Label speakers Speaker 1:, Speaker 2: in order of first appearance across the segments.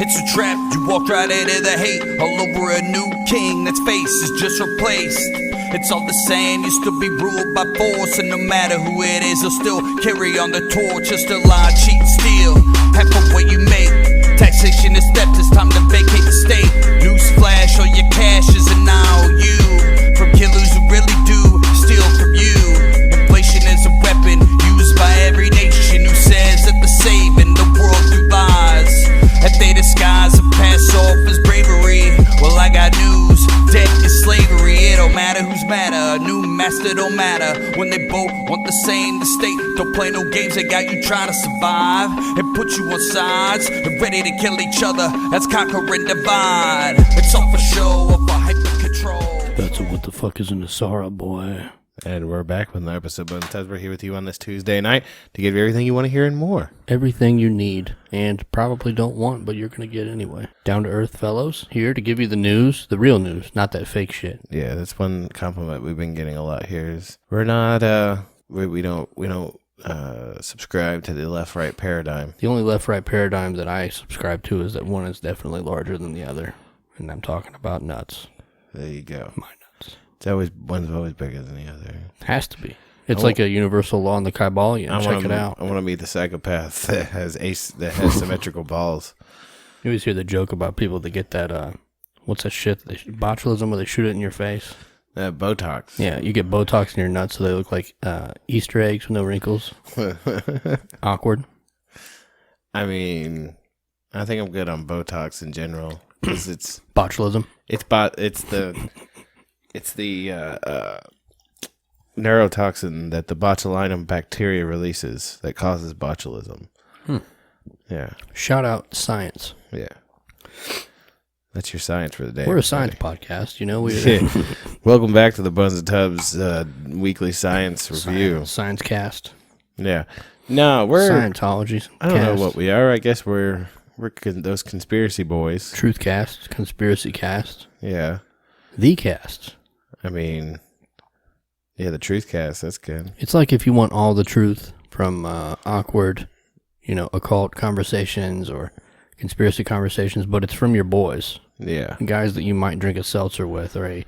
Speaker 1: It's a trap, you walk right into the hate. All over a new king that's face is just replaced. It's all the same, you still be ruled by force. And no matter who it is, they'll still carry on the torch. Just a lie, cheat, steal, half of what you make. Taxation is steps, it's time to vacate the state. Newsflash, all your cash is an IOU. From killers who really do steal from you. Inflation is a weapon used by every nation who says that they're saving the world through lies. That they disguise and pass off as bravery. Well, I got news, debt is slavery. It don't matter who's madder, a new master don't matter. When they both want the same, the state don't play no games. They got you trying to survive and put you on sides and ready to kill each other. That's conquer and divide. It's all for show or for hyper control.
Speaker 2: That's a what the fuck is a Nesara, boy.
Speaker 3: And we're back with another episode of Beyondpod. We're here with you on this Tuesday night to give you everything you want to hear and more.
Speaker 2: Everything you need and probably don't want, but you're going to get anyway. Down to earth fellows here to give you the news, the real news, not that fake shit.
Speaker 3: Yeah, that's one compliment we've been getting a lot here is we're not, we don't subscribe to the left-right paradigm.
Speaker 2: The only left-right paradigm that I subscribe to is that one is definitely larger than the other. And I'm talking about nuts.
Speaker 3: There you go.
Speaker 2: My nuts.
Speaker 3: One's always bigger than the other.
Speaker 2: Has to be. It's like a universal law in the Kybalion. Check it out.
Speaker 3: I want to meet the psychopath that has symmetrical balls.
Speaker 2: You always hear the joke about people that get that, what's that shit? Botulism where they shoot it in your face.
Speaker 3: Botox.
Speaker 2: Yeah, you get Botox in your nuts so they look like Easter eggs with no wrinkles. Awkward.
Speaker 3: I mean, I think I'm good on Botox in general because it's
Speaker 2: botulism.
Speaker 3: It's the neurotoxin that the botulinum bacteria releases that causes botulism. Yeah.
Speaker 2: Shout out science.
Speaker 3: Yeah. That's your science for the day.
Speaker 2: We're a science podcast, you know.
Speaker 3: Welcome back to the Buns and Tubs weekly science review.
Speaker 2: Science cast.
Speaker 3: Yeah. No, we're
Speaker 2: Scientology.
Speaker 3: I don't know what we are. I guess we're those conspiracy boys.
Speaker 2: Truth cast, conspiracy cast.
Speaker 3: Yeah.
Speaker 2: The cast.
Speaker 3: I mean, yeah, the truth cast. That's good.
Speaker 2: It's like if you want all the truth from awkward, occult conversations or conspiracy conversations, but it's from your boys.
Speaker 3: Yeah.
Speaker 2: Guys that you might drink a seltzer with or a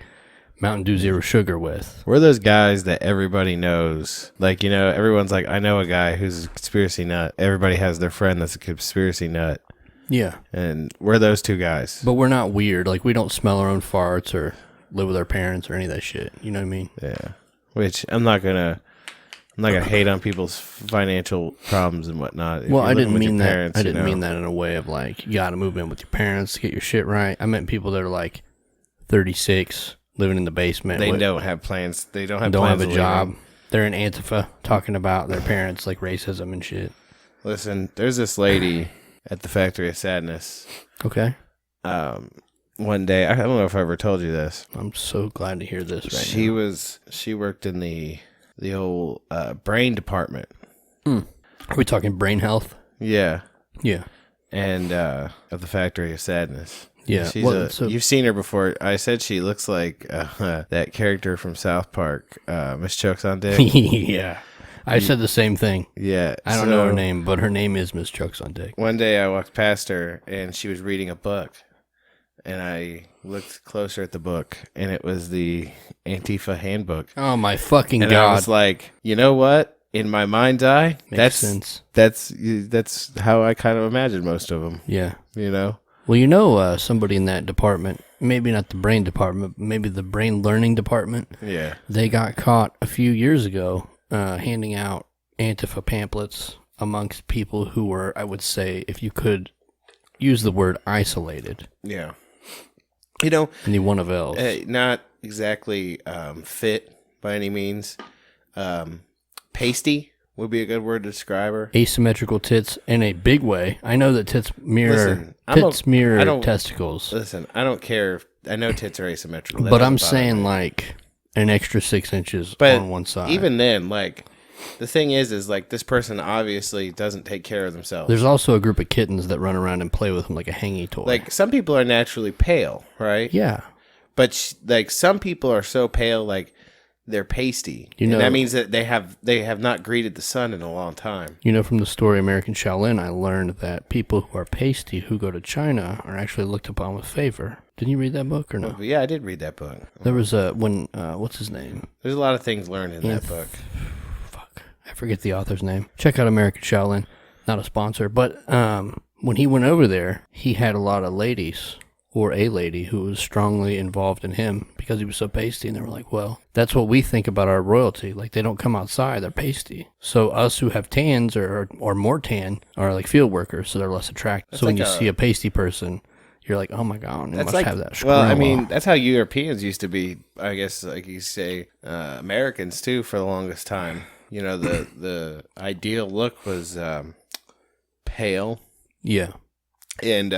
Speaker 2: Mountain Dew Zero Sugar with.
Speaker 3: We're those guys that everybody knows. Like, everyone's like, I know a guy who's a conspiracy nut. Everybody has their friend that's a conspiracy nut.
Speaker 2: Yeah.
Speaker 3: And we're those two guys.
Speaker 2: But we're not weird. Like, we don't smell our own farts or live with our parents or any of that shit. You know what I mean?
Speaker 3: Yeah. Which I'm not gonna hate on people's financial problems and whatnot.
Speaker 2: Well, I didn't mean that. I didn't mean that in a way of like, you got to move in with your parents to get your shit right. I meant people that are like 36, living in the basement.
Speaker 3: They don't have plans. They don't have
Speaker 2: a job. They're in Antifa talking about their parents like racism and shit.
Speaker 3: Listen, there's this lady at the Factory of Sadness.
Speaker 2: Okay.
Speaker 3: One day, I don't know if I ever told you this.
Speaker 2: I'm so glad to hear this right now.
Speaker 3: She worked in the old brain department.
Speaker 2: Are we talking brain health?
Speaker 3: Yeah.
Speaker 2: Yeah.
Speaker 3: And at the Factory of Sadness.
Speaker 2: Yeah.
Speaker 3: You've seen her before. I said she looks like that character from South Park, Miss Chokes on Dick.
Speaker 2: Yeah. I said the same thing.
Speaker 3: Yeah.
Speaker 2: I don't know her name, but her name is Miss Chokes on Dick.
Speaker 3: One day I walked past her and she was reading a book. And I looked closer at the book, and it was the Antifa handbook.
Speaker 2: Oh, my fucking God.
Speaker 3: And I was like, you know what? In my mind's eye,
Speaker 2: Makes sense.
Speaker 3: That's how I kind of imagine most of them.
Speaker 2: Yeah.
Speaker 3: Well,
Speaker 2: somebody in that department, maybe not the brain department, but maybe the brain learning department.
Speaker 3: Yeah.
Speaker 2: They got caught a few years ago handing out Antifa pamphlets amongst people who were, I would say, if you could use the word isolated.
Speaker 3: Yeah.
Speaker 2: Any one of else.
Speaker 3: Not exactly fit by any means. Pasty would be a good word to describe her.
Speaker 2: Asymmetrical tits in a big way. I know that tits mirror testicles.
Speaker 3: Listen, I don't care. I know tits are asymmetrical.
Speaker 2: But I'm saying like an extra 6 inches on one side.
Speaker 3: Even then, like, the thing is like this person obviously doesn't take care of themselves.
Speaker 2: There's also a group of kittens that run around and play with them like a hangy toy.
Speaker 3: Like, some people are naturally pale, right?
Speaker 2: Yeah.
Speaker 3: But like some people are so pale, like they're pasty.
Speaker 2: You know,
Speaker 3: and that means that they have not greeted the sun in a long time.
Speaker 2: You know, from the story American Shaolin, I learned that people who are pasty who go to China are actually looked upon with favor. Didn't you read that book or no?
Speaker 3: Yeah, I did read that book.
Speaker 2: There was what's his name?
Speaker 3: There's a lot of things learned in that book.
Speaker 2: Fuck, I forget the author's name. Check out American Shaolin. Not a sponsor, but when he went over there, he had a lot of ladies, or a lady who was strongly involved in him because he was so pasty, and they were like, well, that's what we think about our royalty. Like, they don't come outside, they're pasty. So us who have tans or more tan are like field workers, so they're less attractive.
Speaker 3: That's
Speaker 2: so when
Speaker 3: like
Speaker 2: you see a pasty person, you're like, oh my God, they must have that.
Speaker 3: Well, I mean, that's how Europeans used to be, I guess, like you say, Americans too, for the longest time. You know, the ideal look was pale.
Speaker 2: Yeah.
Speaker 3: And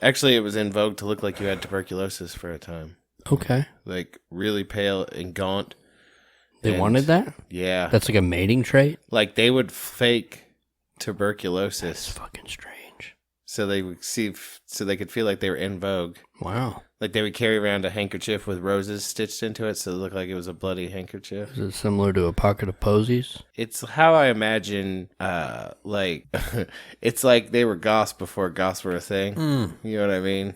Speaker 3: actually, it was in vogue to look like you had tuberculosis for a time.
Speaker 2: Okay.
Speaker 3: Like, really pale and gaunt.
Speaker 2: They wanted that?
Speaker 3: Yeah.
Speaker 2: That's like a mating trait?
Speaker 3: Like, they would fake tuberculosis.
Speaker 2: That's fucking strange.
Speaker 3: So they would so they could feel like they were in vogue.
Speaker 2: Wow.
Speaker 3: Like, they would carry around a handkerchief with roses stitched into it, so it looked like it was a bloody handkerchief.
Speaker 2: Is it similar to a pocket of posies?
Speaker 3: It's how I imagine, like, it's like they were goths before goths were a thing. You know what I mean?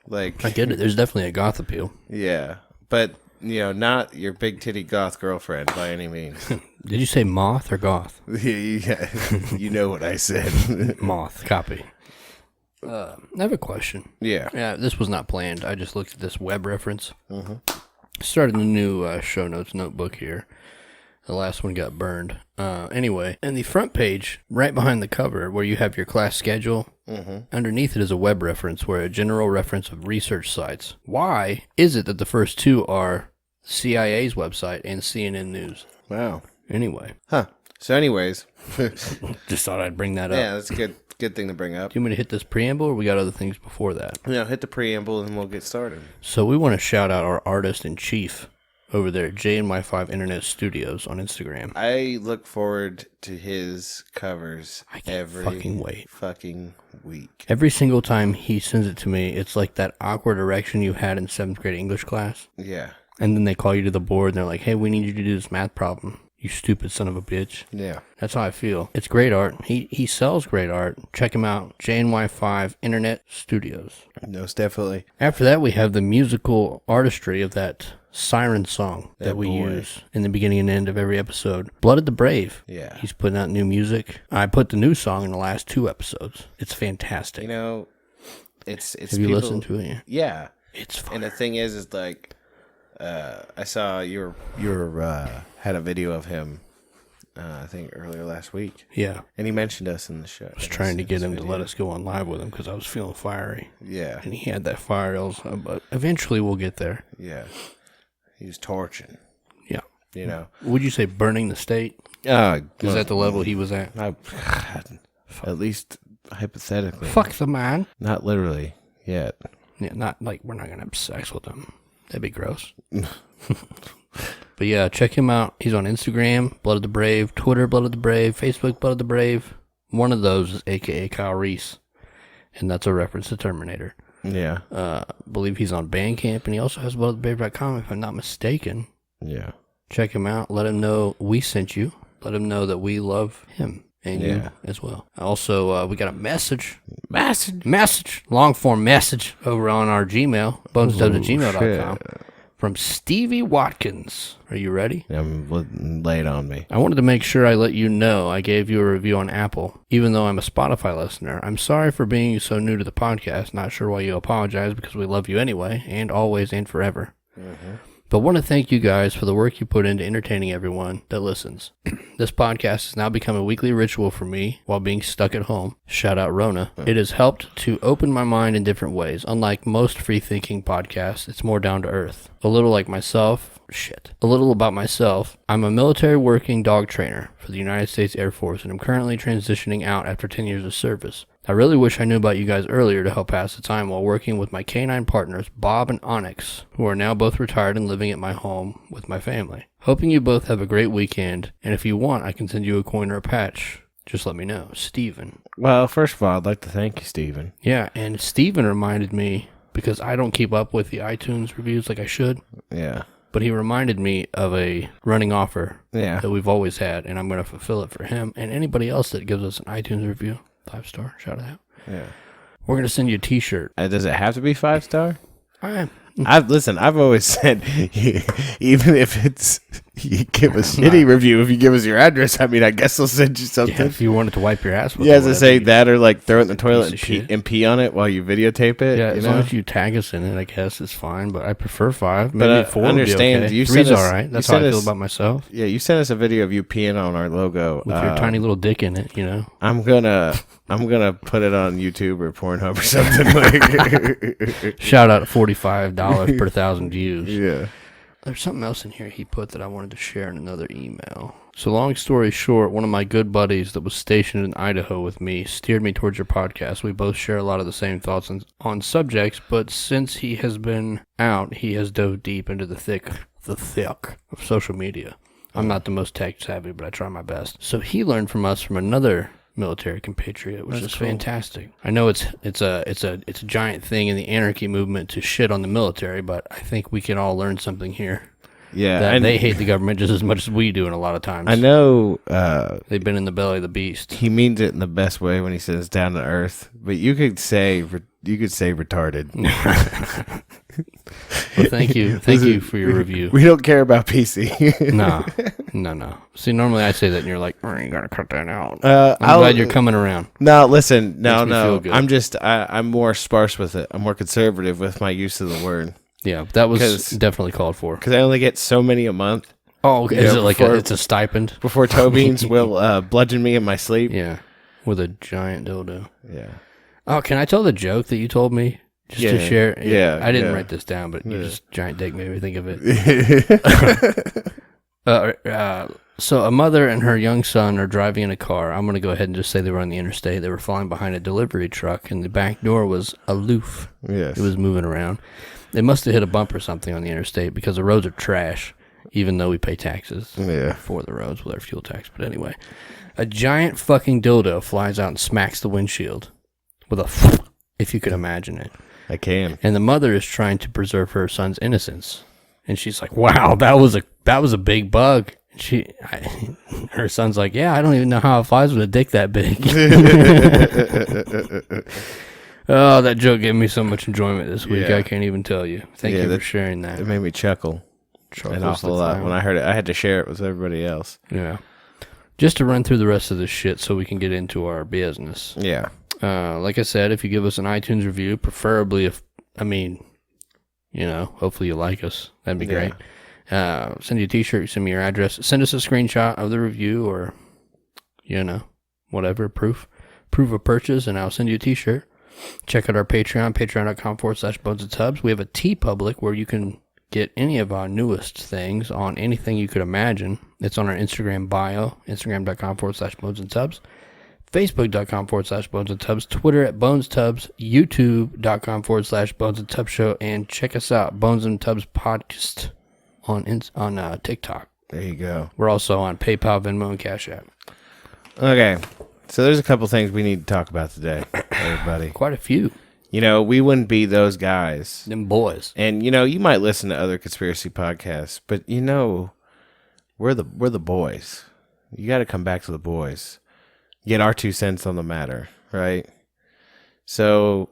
Speaker 3: Like,
Speaker 2: I get it. There's definitely a goth appeal.
Speaker 3: Yeah. But, you know, not your big titty goth girlfriend by any means.
Speaker 2: Did you say moth or goth?
Speaker 3: Yeah, you know what I said.
Speaker 2: Moth. Copy. I have a question.
Speaker 3: Yeah.
Speaker 2: Yeah, this was not planned. I just looked at this web reference. Started a new show notes notebook here. The last one got burned. Anyway, in the front page, right behind the cover, where you have your class schedule, underneath it is a web reference where a general reference of research sites. Why is it that the first two are CIA's website and CNN News?
Speaker 3: Wow.
Speaker 2: Anyway.
Speaker 3: Huh. So anyways.
Speaker 2: Just thought I'd bring that up.
Speaker 3: Yeah, that's a good thing to bring up.
Speaker 2: Do you want me to hit this preamble, or we got other things before that?
Speaker 3: Yeah, hit the preamble and we'll get started.
Speaker 2: So we want to shout out our artist-in-chief over there, JNY5 Internet Studios on Instagram.
Speaker 3: I look forward to his covers every
Speaker 2: fucking wait.
Speaker 3: Fucking week.
Speaker 2: Every single time he sends it to me, it's like that awkward erection you had in 7th grade English class.
Speaker 3: Yeah.
Speaker 2: And then they call you to the board and they're like, hey, we need you to do this math problem. You stupid son of a bitch.
Speaker 3: Yeah.
Speaker 2: That's how I feel. It's great art. He sells great art. Check him out. JNY5 Internet Studios.
Speaker 3: Most definitely.
Speaker 2: After that, we have the musical artistry of that siren song that we
Speaker 3: boy.
Speaker 2: use in the beginning and end of every episode. Blood of the Brave.
Speaker 3: Yeah.
Speaker 2: He's putting out new music. I put the new song in the last 2 episodes. It's fantastic.
Speaker 3: You know, it's
Speaker 2: Have you listened to it?
Speaker 3: Yeah.
Speaker 2: It's fun.
Speaker 3: And the thing is like, I saw your had a video of him, I think earlier last week.
Speaker 2: Yeah.
Speaker 3: And he mentioned us in the show.
Speaker 2: I was trying to get him to let us go on live with him because I was feeling fiery.
Speaker 3: Yeah.
Speaker 2: And he had that fire also, but eventually we'll get there.
Speaker 3: Yeah. He was torching.
Speaker 2: Yeah.
Speaker 3: You know.
Speaker 2: Would you say burning the state? Is that the level he was at?
Speaker 3: At least hypothetically.
Speaker 2: Fuck the man.
Speaker 3: Not literally yet.
Speaker 2: Yeah, not like we're not going to have sex with him. That'd be gross. But yeah, check him out. He's on Instagram, Blood of the Brave, Twitter, Blood of the Brave, Facebook, Blood of the Brave. One of those is a.k.a. Kyle Reese, and that's a reference to Terminator.
Speaker 3: Yeah.
Speaker 2: Believe he's on Bandcamp, and he also has bloodofthebrave.com, if I'm not mistaken.
Speaker 3: Yeah.
Speaker 2: Check him out. Let him know we sent you. Let him know that we love him and you as well. Also, we got a message, long form message over on our Gmail, bonesdubs@gmail.com. From Stevie Watkins. Are you ready?
Speaker 3: Lay it on me.
Speaker 2: I wanted to make sure I let you know I gave you a review on Apple, even though I'm a Spotify listener. I'm sorry for being so new to the podcast. Not sure why you apologize, because we love you anyway, and always and forever. But want to thank you guys for the work you put into entertaining everyone that listens. This podcast has now become a weekly ritual for me while being stuck at home. Shout out Rona. It has helped to open my mind in different ways. Unlike most free-thinking podcasts, it's more down to earth. A little about myself. I'm a military working dog trainer for the United States Air Force, and I'm currently transitioning out after 10 years of service. I really wish I knew about you guys earlier to help pass the time while working with my canine partners, Bob and Onyx, who are now both retired and living at my home with my family. Hoping you both have a great weekend, and if you want, I can send you a coin or a patch. Just let me know. Steven.
Speaker 3: Well, first of all, I'd like to thank you, Steven.
Speaker 2: Yeah, and Steven reminded me, because I don't keep up with the iTunes reviews like I should.
Speaker 3: Yeah.
Speaker 2: But he reminded me of a running offer
Speaker 3: Yeah.
Speaker 2: that we've always had, and I'm going to fulfill it for him and anybody else that gives us an iTunes review. 5-star, shout out.
Speaker 3: Yeah.
Speaker 2: We're going to send you a t-shirt.
Speaker 3: Does it have to be 5-star?
Speaker 2: I've
Speaker 3: always said, even if it's, you give a shitty review, if you give us your address, I mean, I guess they'll send you something.
Speaker 2: Yeah, if you wanted to wipe your ass with
Speaker 3: Yeah,
Speaker 2: it,
Speaker 3: as I say that, or like throw it in the toilet
Speaker 2: piece of
Speaker 3: and pee on it while you videotape it.
Speaker 2: Yeah,
Speaker 3: you
Speaker 2: as
Speaker 3: know?
Speaker 2: long as you tag us in it, I guess it's fine. But I prefer 5.
Speaker 3: But,
Speaker 2: Maybe 4
Speaker 3: understand,
Speaker 2: would be okay.
Speaker 3: you
Speaker 2: 3's
Speaker 3: sent us-
Speaker 2: all right.
Speaker 3: you
Speaker 2: That's how I
Speaker 3: sent
Speaker 2: feel
Speaker 3: us-
Speaker 2: about myself.
Speaker 3: Yeah, you sent us a video of you peeing on our logo.
Speaker 2: With your tiny little dick in it, you know.
Speaker 3: I'm gonna put it on YouTube or Pornhub or something like.
Speaker 2: Shout out $45 per 1,000 views.
Speaker 3: Yeah.
Speaker 2: There's something else in here he put that I wanted to share in another email. So long story short, one of my good buddies that was stationed in Idaho with me steered me towards your podcast. We both share a lot of the same thoughts on subjects, but since he has been out, he has dove deep into the thick of social media. I'm not the most tech savvy, but I try my best. So he learned from us from another military compatriot, which is fantastic. I know it's a giant thing in the anarchy movement to shit on the military, but I think we can all learn something here.
Speaker 3: Yeah,
Speaker 2: That they hate the government just as much as we do, and a lot of times.
Speaker 3: I know
Speaker 2: They've been in the belly of the beast.
Speaker 3: he means it in the best way when he says down to earth, but you could say retarded.
Speaker 2: Well, thank you for your review.
Speaker 3: We don't care about PC.
Speaker 2: No. See, normally I say that, and you're like, "Oh, you gotta cut that out."
Speaker 3: I'm
Speaker 2: I'm glad you're coming around.
Speaker 3: No, listen,
Speaker 2: Makes me
Speaker 3: no.
Speaker 2: feel good.
Speaker 3: I'm more sparse with it. I'm more conservative with my use of the word
Speaker 2: Yeah, that was
Speaker 3: 'Cause-
Speaker 2: definitely called for.
Speaker 3: because I only get so many a month
Speaker 2: Oh, okay.
Speaker 3: Yeah,
Speaker 2: Is it like
Speaker 3: before-
Speaker 2: it's a stipend?
Speaker 3: before toe beans will bludgeon me in my sleep.
Speaker 2: Yeah, with a giant dildo.
Speaker 3: Yeah.
Speaker 2: Oh, can I tell the joke that you told me just to
Speaker 3: Yeah,
Speaker 2: share?
Speaker 3: yeah,
Speaker 2: I didn't
Speaker 3: yeah.
Speaker 2: write this down, but you
Speaker 3: Yeah.
Speaker 2: just giant dick made me think of it. So a mother and her young son are driving in a car. I'm going to go ahead and just say they were on the interstate. They were falling behind a delivery truck, and the back door was aloof.
Speaker 3: Yes.
Speaker 2: It was moving around. They must have hit a bump or something on the interstate because the roads are trash, even though we pay taxes
Speaker 3: Yeah.
Speaker 2: for the roads with our fuel tax. But anyway, a giant fucking dildo flies out and smacks the windshield with a if you could imagine it.
Speaker 3: I can.
Speaker 2: And the mother is trying to preserve her son's innocence. And she's like, "Wow, that was a big bug." Her son's like, "Yeah, I don't even know how it flies with a dick that big." Oh, that joke gave me so much enjoyment this week.
Speaker 3: Yeah.
Speaker 2: I can't even tell you. Thank you for sharing that.
Speaker 3: It made me chuckle
Speaker 2: Chuckles
Speaker 3: an awful
Speaker 2: the
Speaker 3: lot
Speaker 2: clown.
Speaker 3: when I heard it. I had to share it with everybody else.
Speaker 2: Yeah. Just to run through the rest of this shit so we can get into our business.
Speaker 3: Yeah.
Speaker 2: Like I said, if you give us an iTunes review, preferably hopefully you like us. That'd be great. Send you a t-shirt, send me your address, send us a screenshot of the review or, whatever, proof of purchase, and I'll send you a t-shirt. Check out our Patreon, patreon.com/bonesandtubs. We have a TeePublic where you can get any of our newest things on anything you could imagine. It's on our Instagram bio, instagram.com/bonesandtubs, facebook.com/bonesandtubs, Twitter at bonestubs, youtube.com/bonesandtubs and check us out, Bones and Tubs Podcast on TikTok.
Speaker 3: There you go.
Speaker 2: We're also on PayPal, Venmo, and Cash App.
Speaker 3: Okay. So there's a couple things we need to talk about today, everybody.
Speaker 2: Quite a few.
Speaker 3: We wouldn't be those guys.
Speaker 2: Them boys.
Speaker 3: And you might listen to other conspiracy podcasts, but we're the boys. You got to come back to the boys. Get our 2 cents on the matter, right? So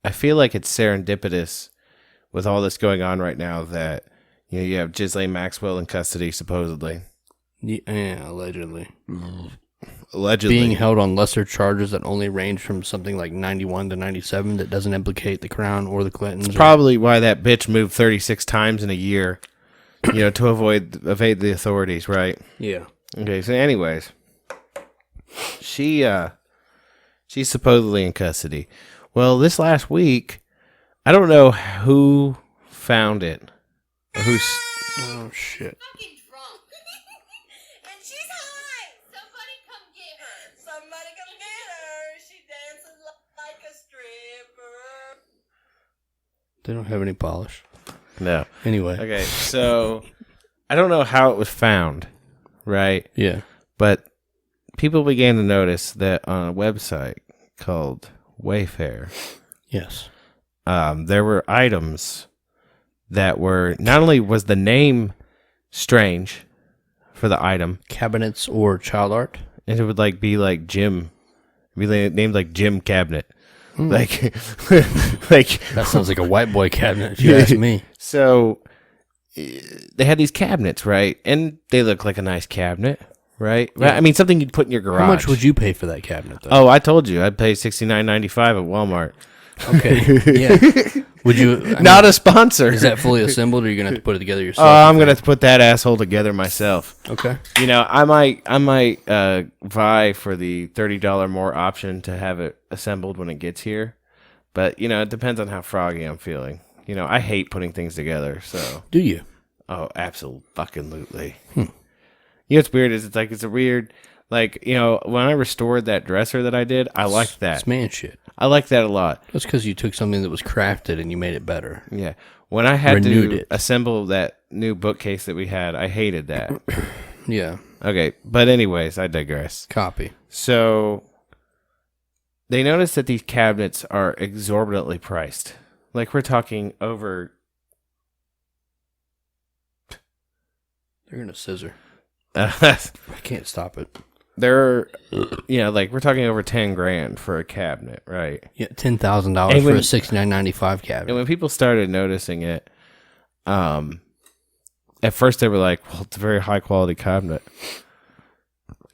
Speaker 3: I feel like it's serendipitous with all this going on right now that you have Ghislaine Maxwell in custody supposedly.
Speaker 2: Yeah, allegedly.
Speaker 3: Allegedly.
Speaker 2: Being held on lesser charges that only range from something like 91 to 97 that doesn't implicate the Crown or the Clintons.
Speaker 3: It's probably why that bitch moved 36 times in a year, to evade the authorities, right?
Speaker 2: Yeah.
Speaker 3: Okay, so anyways, she's supposedly in custody. Well, this last week, I don't know who found it.
Speaker 2: Oh, shit.
Speaker 4: Fucking drunk. And she's high. Somebody come get her. Somebody come get her. She dances like a stripper.
Speaker 2: They don't have any polish.
Speaker 3: No.
Speaker 2: Anyway.
Speaker 3: Okay, so I don't know how it was found, right?
Speaker 2: Yeah.
Speaker 3: But people began to notice that on a website called Wayfair,
Speaker 2: Yes.
Speaker 3: there were items that were, not only was the name strange for the item,
Speaker 2: Cabinets or child art?
Speaker 3: and it would like be like Jim, be named like Jim Cabinet. Like, like
Speaker 2: That sounds like a white boy cabinet, if you ask me.
Speaker 3: So they had these cabinets, right? And they look like a nice cabinet, right?
Speaker 2: Yeah.
Speaker 3: I mean, something you'd put in your garage.
Speaker 2: How much would you pay for that cabinet, though?
Speaker 3: Oh, I told you, I'd pay $69.95 at Walmart.
Speaker 2: Okay, yeah. Would you...
Speaker 3: Not a sponsor.
Speaker 2: Is that fully assembled, or are you going to have to put it together yourself?
Speaker 3: Oh, I'm gonna have to put that asshole together myself.
Speaker 2: Okay.
Speaker 3: You know, I might vie for the $30 more option to have it assembled when it gets here, but you know, it depends on how froggy I'm feeling. You know, I hate putting things together, so.
Speaker 2: Do you?
Speaker 3: Oh, absolutely. You know what's weird is it's a weird, like, you know, when I restored that dresser that I did, I liked that.
Speaker 2: It's man shit.
Speaker 3: I like that a lot.
Speaker 2: That's because you took something that was crafted and you made it better.
Speaker 3: Yeah. When I had
Speaker 2: Renewed
Speaker 3: to
Speaker 2: it.
Speaker 3: assemble that new bookcase that we had, I hated that.
Speaker 2: Yeah.
Speaker 3: Okay, but anyways, I digress.
Speaker 2: Copy.
Speaker 3: So they noticed that these cabinets are exorbitantly priced. Like we're talking over.
Speaker 2: They're going to scissor.
Speaker 3: They're,
Speaker 2: I can't stop it.
Speaker 3: you know, like we're talking over $10,000 for a cabinet, right?
Speaker 2: Yeah, $10,000
Speaker 3: And
Speaker 2: for
Speaker 3: when-
Speaker 2: a $69.95 cabinet.
Speaker 3: And when people started noticing it, at first they were like, "Well, it's a very high quality cabinet."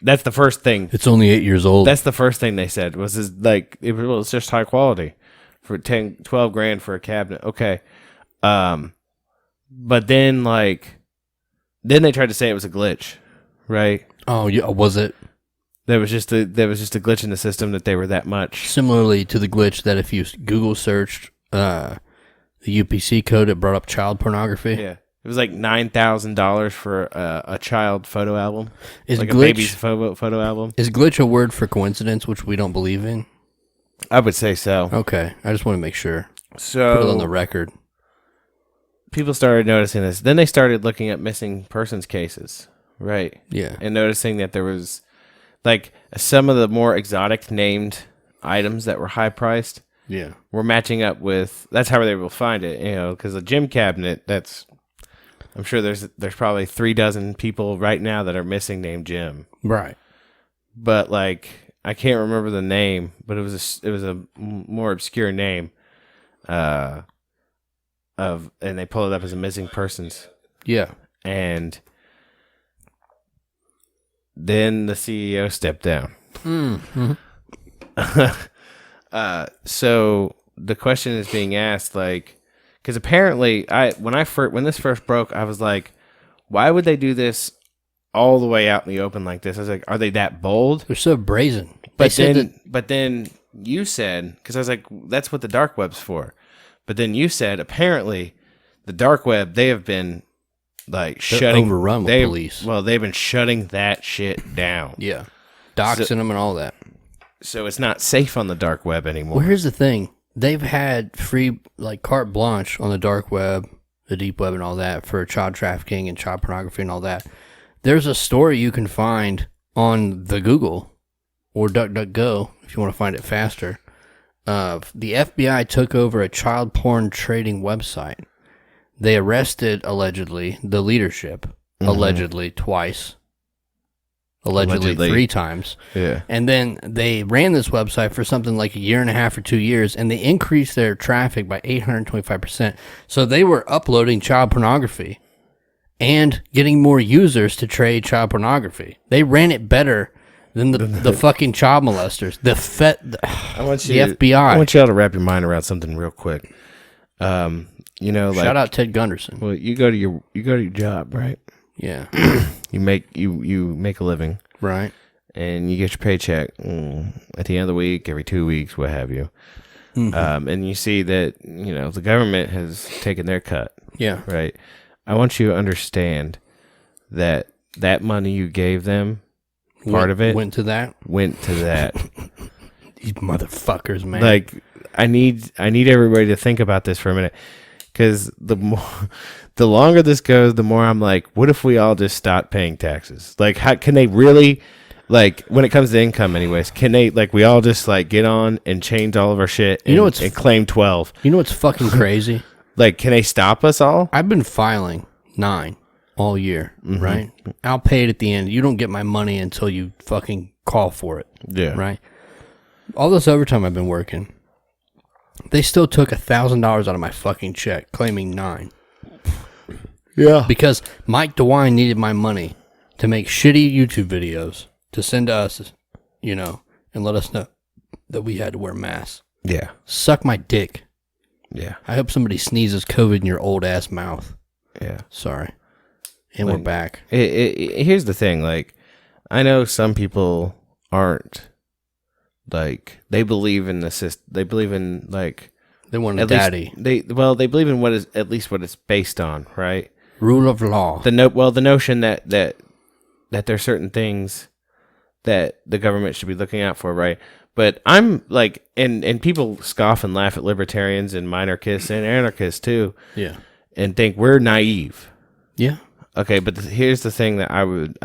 Speaker 3: That's the first thing.
Speaker 2: It's only 8 years old.
Speaker 3: That's the first thing they said was it's just high quality for 10, 12 grand for a cabinet. Okay. But then then they tried to say it was a glitch, right?
Speaker 2: Oh, yeah. Was it?
Speaker 3: There was just a glitch in the system that they were that much.
Speaker 2: Similarly to the glitch that if you Google searched the UPC code, it brought up child pornography.
Speaker 3: Yeah. It was like $9,000 for a child photo album.
Speaker 2: Is
Speaker 3: like
Speaker 2: glitch,
Speaker 3: a baby's photo album.
Speaker 2: Is glitch a word for coincidence, which we don't believe in?
Speaker 3: I would say so.
Speaker 2: Okay. I just want to make sure.
Speaker 3: So
Speaker 2: Put it on the record.
Speaker 3: people started noticing this. Then they started looking at missing persons cases, right?
Speaker 2: Yeah.
Speaker 3: And noticing that there was like some of the more exotic named items that were high priced
Speaker 2: Yeah.
Speaker 3: were matching up with. That's how they will find it, you know, because a gym cabinet. I'm sure there's probably 36 people right now that are missing named Jim.
Speaker 2: Right.
Speaker 3: But like I can't remember the name, but it was a more obscure name. And they pull it up as a missing persons.
Speaker 2: Yeah.
Speaker 3: And then the CEO stepped down.
Speaker 2: Mm-hmm.
Speaker 3: So the question is being asked, like, because apparently, when this first broke, I was like, why would they do this all the way out in the open like this? I was like, are they that bold?
Speaker 2: They're so brazen.
Speaker 3: But then you said, because I was like, that's what the dark web's for. But then you said, apparently, the dark web, they have been like shutting,
Speaker 2: overrun with police.
Speaker 3: Well, they've been shutting that shit down.
Speaker 2: Yeah. Doxing them and all that.
Speaker 3: So it's not safe on the dark web anymore.
Speaker 2: Well, here's the thing. They've had free, like, carte blanche on the dark web, the deep web and all that for child trafficking and child pornography and all that. There's a story you can find on the Google or DuckDuckGo if you want to find it faster. The FBI took over a child porn trading website. They arrested, allegedly, the leadership, allegedly twice, allegedly 3 times.
Speaker 3: Yeah.
Speaker 2: And then they ran this website for something like a year and a half or 2 years, and they increased their traffic by 825%. So they were uploading child pornography and getting more users to trade child pornography. They ran it better than the fucking child molesters. The FBI.
Speaker 3: I want y'all to wrap your mind around something real quick. You know, like,
Speaker 2: Shout out Ted Gunderson.
Speaker 3: well, you go to your job, right?
Speaker 2: Yeah.
Speaker 3: You make a living,
Speaker 2: Right.
Speaker 3: and you get your paycheck at the end of the week, every 2 weeks, what have you. And you see that, you know, the government has taken their cut,
Speaker 2: Yeah.
Speaker 3: right? I want you to understand that money you gave them, part of it
Speaker 2: went to that.
Speaker 3: went to that.
Speaker 2: These motherfuckers, man.
Speaker 3: Like, I need everybody to think about this for a minute, because the longer this goes, the more I'm like, what if we all just stop paying taxes? Like, how can they really, like, when it comes to income anyways, can they, like, we all just, like, get on and change all of our shit and,
Speaker 2: You know what's
Speaker 3: and claim 12?
Speaker 2: You know what's fucking crazy?
Speaker 3: Like, can they stop us all?
Speaker 2: I've been filing 9 all year, right? I'll pay it at the end. You don't get my money until you fucking call for it.
Speaker 3: Yeah.
Speaker 2: Right? All this overtime I've been working, they still took $1,000 out of my fucking check, claiming 9.
Speaker 3: Yeah.
Speaker 2: Because Mike DeWine needed my money to make shitty YouTube videos to send to us, you know, and let us know that we had to wear masks.
Speaker 3: Yeah.
Speaker 2: Suck my dick.
Speaker 3: Yeah.
Speaker 2: I hope somebody sneezes COVID in your old ass mouth.
Speaker 3: Yeah.
Speaker 2: Sorry. And we're back.
Speaker 3: Here's the thing. Like, I know some people aren't, like, they believe in the system. They believe in, like,
Speaker 2: They want a
Speaker 3: at
Speaker 2: daddy.
Speaker 3: least they believe in what is at least what it's based on, right?
Speaker 2: Rule of law.
Speaker 3: The notion that there's certain things that the government should be looking out for, right? But I'm like, and people scoff and laugh at libertarians and minarchists and anarchists too,
Speaker 2: Yeah.
Speaker 3: and think we're naive.
Speaker 2: Yeah.
Speaker 3: Okay, but here's the thing that I would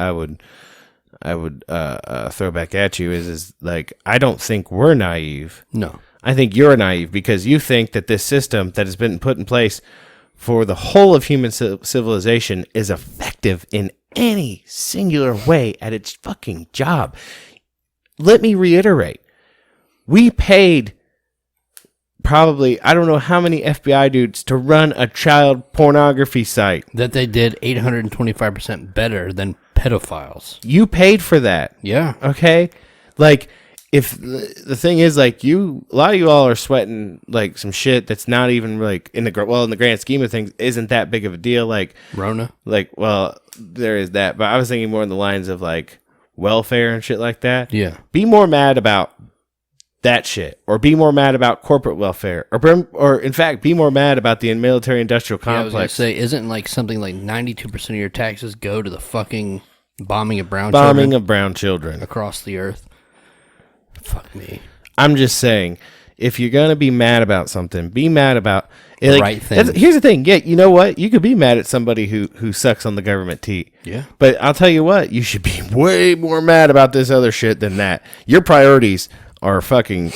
Speaker 3: throw back at you is like, I don't think we're naive.
Speaker 2: No.
Speaker 3: I think you're naive because you think that this system that has been put in place for the whole of human civilization is effective in any singular way at its fucking job. Let me reiterate. We paid probably, I don't know how many FBI dudes to run a child pornography site.
Speaker 2: That they did 825% better than pedophiles.
Speaker 3: You paid for that.
Speaker 2: Yeah.
Speaker 3: Okay? Like, if the thing is, like, a lot of you all are sweating like some shit that's not even like in the grand scheme of things isn't that big of a deal. Like
Speaker 2: Rona.
Speaker 3: Like, well, there is that, but I was thinking more in the lines of like welfare and shit like that.
Speaker 2: Yeah.
Speaker 3: Be more mad about that shit, or be more mad about corporate welfare, or in fact, be more mad about the military-industrial complex.
Speaker 2: Yeah, I was gonna say, isn't like something like 92% of your taxes go to the fucking bombing of brown children across the earth? Fuck me.
Speaker 3: I'm just saying, if you're gonna be mad about something, be mad about it.
Speaker 2: The right thing.
Speaker 3: Here's the thing. Yeah, you know what? You could be mad at somebody who sucks on the government teat.
Speaker 2: Yeah.
Speaker 3: But I'll tell you what, you should be way more mad about this other shit than that. Your priorities are fucking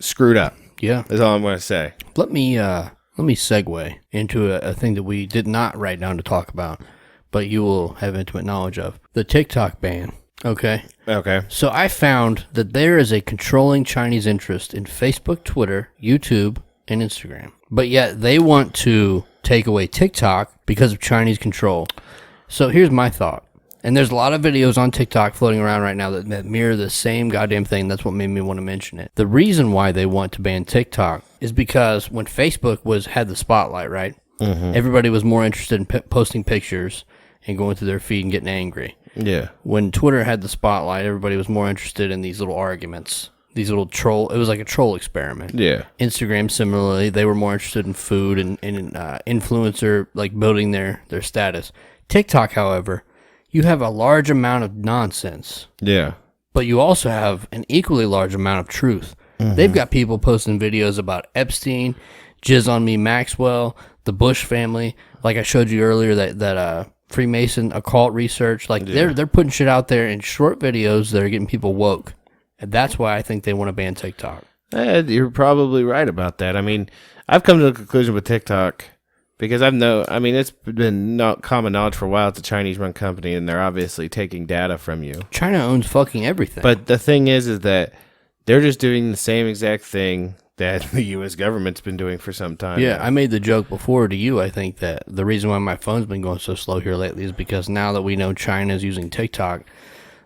Speaker 3: screwed up.
Speaker 2: Yeah.
Speaker 3: That's all I'm gonna say.
Speaker 2: Let me segue into a thing that we did not write down to talk about, but you will have intimate knowledge of. The TikTok ban. Okay.
Speaker 3: Okay.
Speaker 2: So I found that there is a controlling Chinese interest in Facebook, Twitter, YouTube, and Instagram. But yet they want to take away TikTok because of Chinese control. So here's my thought. And there's a lot of videos on TikTok floating around right now that mirror the same goddamn thing. That's what made me want to mention it. The reason why they want to ban TikTok is because when Facebook had the spotlight, right? Mm-hmm. Everybody was more interested in posting pictures and going through their feed and getting angry.
Speaker 3: Yeah.
Speaker 2: When Twitter had the spotlight, everybody was more interested in these little arguments, these little troll. It was like a troll experiment.
Speaker 3: Yeah.
Speaker 2: Instagram, similarly, they were more interested in food and influencer, like building their status. TikTok, however, you have a large amount of nonsense.
Speaker 3: Yeah.
Speaker 2: But you also have an equally large amount of truth. Mm-hmm. They've got people posting videos about Epstein, Jizz on Me Maxwell, the Bush family. Like I showed you earlier, that Freemason occult research. Like they're putting shit out there in short videos that are getting people woke. And that's why I think they want to ban TikTok.
Speaker 3: You're probably right about that. I mean, I've come to the conclusion with TikTok because it's been common knowledge for a while. It's a Chinese-run company, and they're obviously taking data from you.
Speaker 2: China owns fucking everything.
Speaker 3: But the thing is that they're just doing the same exact thing that the U.S. government's been doing for some time.
Speaker 2: Yeah,
Speaker 3: now.
Speaker 2: I made the joke before to you. I think that the reason why my phone's been going so slow here lately is because now that we know China's using TikTok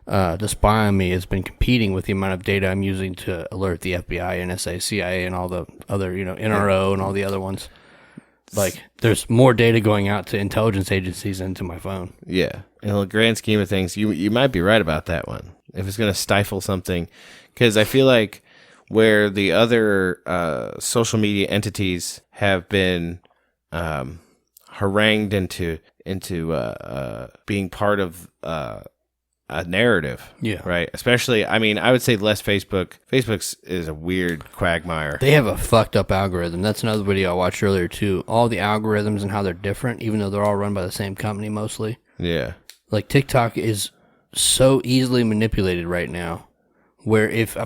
Speaker 2: to spy on me, has been competing with the amount of data I'm using to alert the FBI, NSA, CIA, and all the other, NRO and all the other ones. Like, there's more data going out to intelligence agencies than to my phone.
Speaker 3: Yeah. In the grand scheme of things, you might be right about that one. If it's going to stifle something. Because I feel like where the other social media entities have been harangued into being part of a narrative.
Speaker 2: Yeah.
Speaker 3: Right? Especially, I would say less Facebook. Facebook is a weird quagmire.
Speaker 2: They have a fucked up algorithm. That's another video I watched earlier, too. All the algorithms and how they're different, even though they're all run by the same company mostly.
Speaker 3: Yeah.
Speaker 2: Like, TikTok is so easily manipulated right now, where if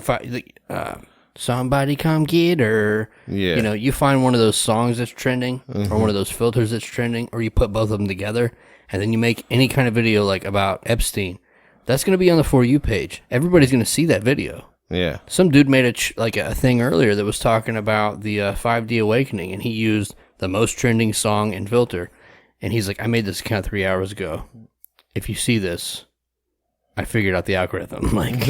Speaker 2: somebody come get her.
Speaker 3: Yeah.
Speaker 2: You know, you find one of those songs that's trending or one of those filters that's trending, or you put both of them together and then you make any kind of video like about Epstein. That's going to be on the For You page. Everybody's going to see that video.
Speaker 3: Yeah.
Speaker 2: Some dude made a thing earlier that was talking about the 5D Awakening, and he used the most trending song and filter. And he's like, I made this account 3 hours ago. If you see this, I figured out the algorithm. Like,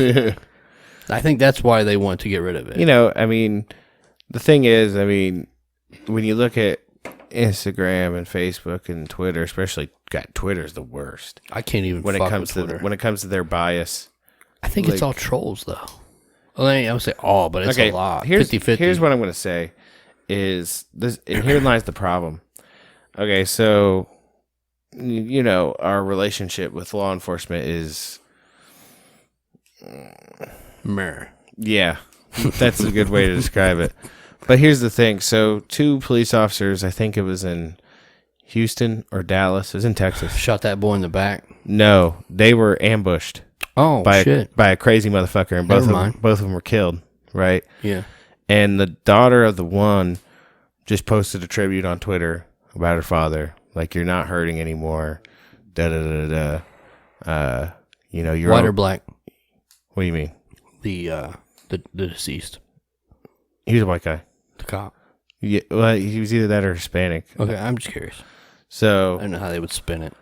Speaker 2: I think that's why they want to get rid of it.
Speaker 3: You know, I mean, the thing is, I mean, when you look at Instagram and Facebook and Twitter, especially, God, Twitter's the worst.
Speaker 2: I can't even
Speaker 3: When
Speaker 2: fuck
Speaker 3: it comes
Speaker 2: with
Speaker 3: to
Speaker 2: Twitter.
Speaker 3: when it comes to their bias.
Speaker 2: I think it's all trolls, though. Well, I would say all, but it's a lot. 50-50.
Speaker 3: Here's what I'm going to say is this, and here lies the problem. Okay, so, you know, our relationship with law enforcement is...
Speaker 2: Meh.
Speaker 3: Yeah, that's a good way to describe it. But here's the thing. So 2 police officers, I think it was in Houston or Dallas, it was in Texas.
Speaker 2: Shot that boy in the back.
Speaker 3: No, they were ambushed
Speaker 2: Oh, shit.
Speaker 3: by a crazy motherfucker, and both of them were killed, right?
Speaker 2: Yeah.
Speaker 3: And the daughter of the one just posted a tribute on Twitter about her father, like, you're not hurting anymore, you know, you're
Speaker 2: White or black?
Speaker 3: What do you mean?
Speaker 2: The deceased.
Speaker 3: He was a white guy.
Speaker 2: The cop.
Speaker 3: Yeah, well, he was either that or Hispanic.
Speaker 2: Okay, I'm just curious.
Speaker 3: So
Speaker 2: I don't know how they would spin it.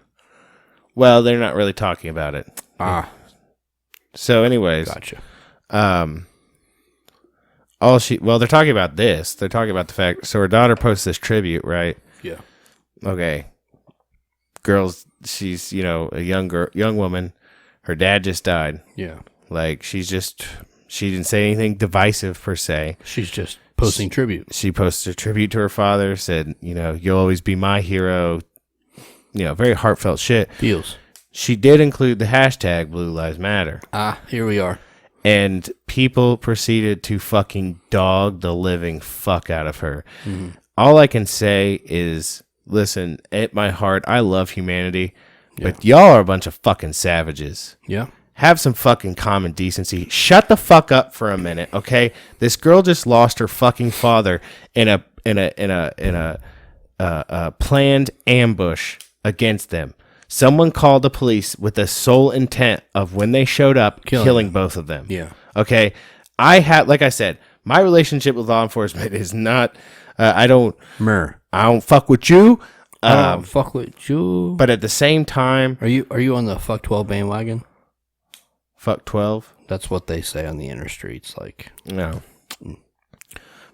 Speaker 3: well, they're not really talking about it.
Speaker 2: Ah,
Speaker 3: So anyways,
Speaker 2: gotcha.
Speaker 3: they're talking about this. They're talking about the fact, so her daughter posts this tribute, right?
Speaker 2: Yeah.
Speaker 3: Okay. Girls, she's, you know, a young woman. Her dad just died.
Speaker 2: Yeah.
Speaker 3: Like, she didn't say anything divisive per se.
Speaker 2: She's just posting tribute.
Speaker 3: She posted a tribute to her father, said, you know, you'll always be my hero. You know, very heartfelt shit.
Speaker 2: Feels.
Speaker 3: She did include the hashtag Blue Lives Matter.
Speaker 2: Ah, here we are.
Speaker 3: And people proceeded to fucking dog the living fuck out of her. Mm-hmm. All I can say is, listen, at my heart, I love humanity, but y'all are a bunch of fucking savages.
Speaker 2: Yeah.
Speaker 3: Have some fucking common decency. Shut the fuck up for a minute, okay? This girl just lost her fucking father in a planned ambush against them. Someone called the police with the sole intent of, when they showed up, killing both of them.
Speaker 2: Yeah.
Speaker 3: Okay. Like I said, my relationship with law enforcement is not. I don't fuck with you.
Speaker 2: Fuck with you.
Speaker 3: But at the same time,
Speaker 2: Are you on the fuck 12 bandwagon?
Speaker 3: fuck 12.
Speaker 2: That's what they say on the inner streets. Like,
Speaker 3: No.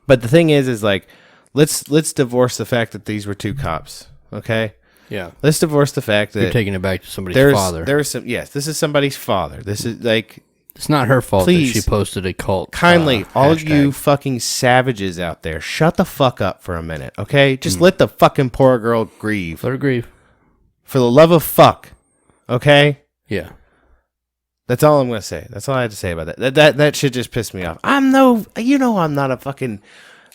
Speaker 3: But the thing is like, let's divorce the fact that these were 2 cops. Okay.
Speaker 2: yeah,
Speaker 3: Let's divorce the fact that
Speaker 2: you're taking it back to somebody's father.
Speaker 3: This is somebody's father. This is like,
Speaker 2: It's not her fault
Speaker 3: Please,
Speaker 2: that she posted a cult.
Speaker 3: kindly, all of
Speaker 2: hashtag.
Speaker 3: you fucking savages out there, shut the fuck up for a minute, okay? Just let the fucking poor girl grieve.
Speaker 2: Let her grieve.
Speaker 3: For the love of fuck, okay?
Speaker 2: Yeah.
Speaker 3: That's all I'm gonna say. That's all I had to say about that. That shit just pissed me off. I'm not a fucking,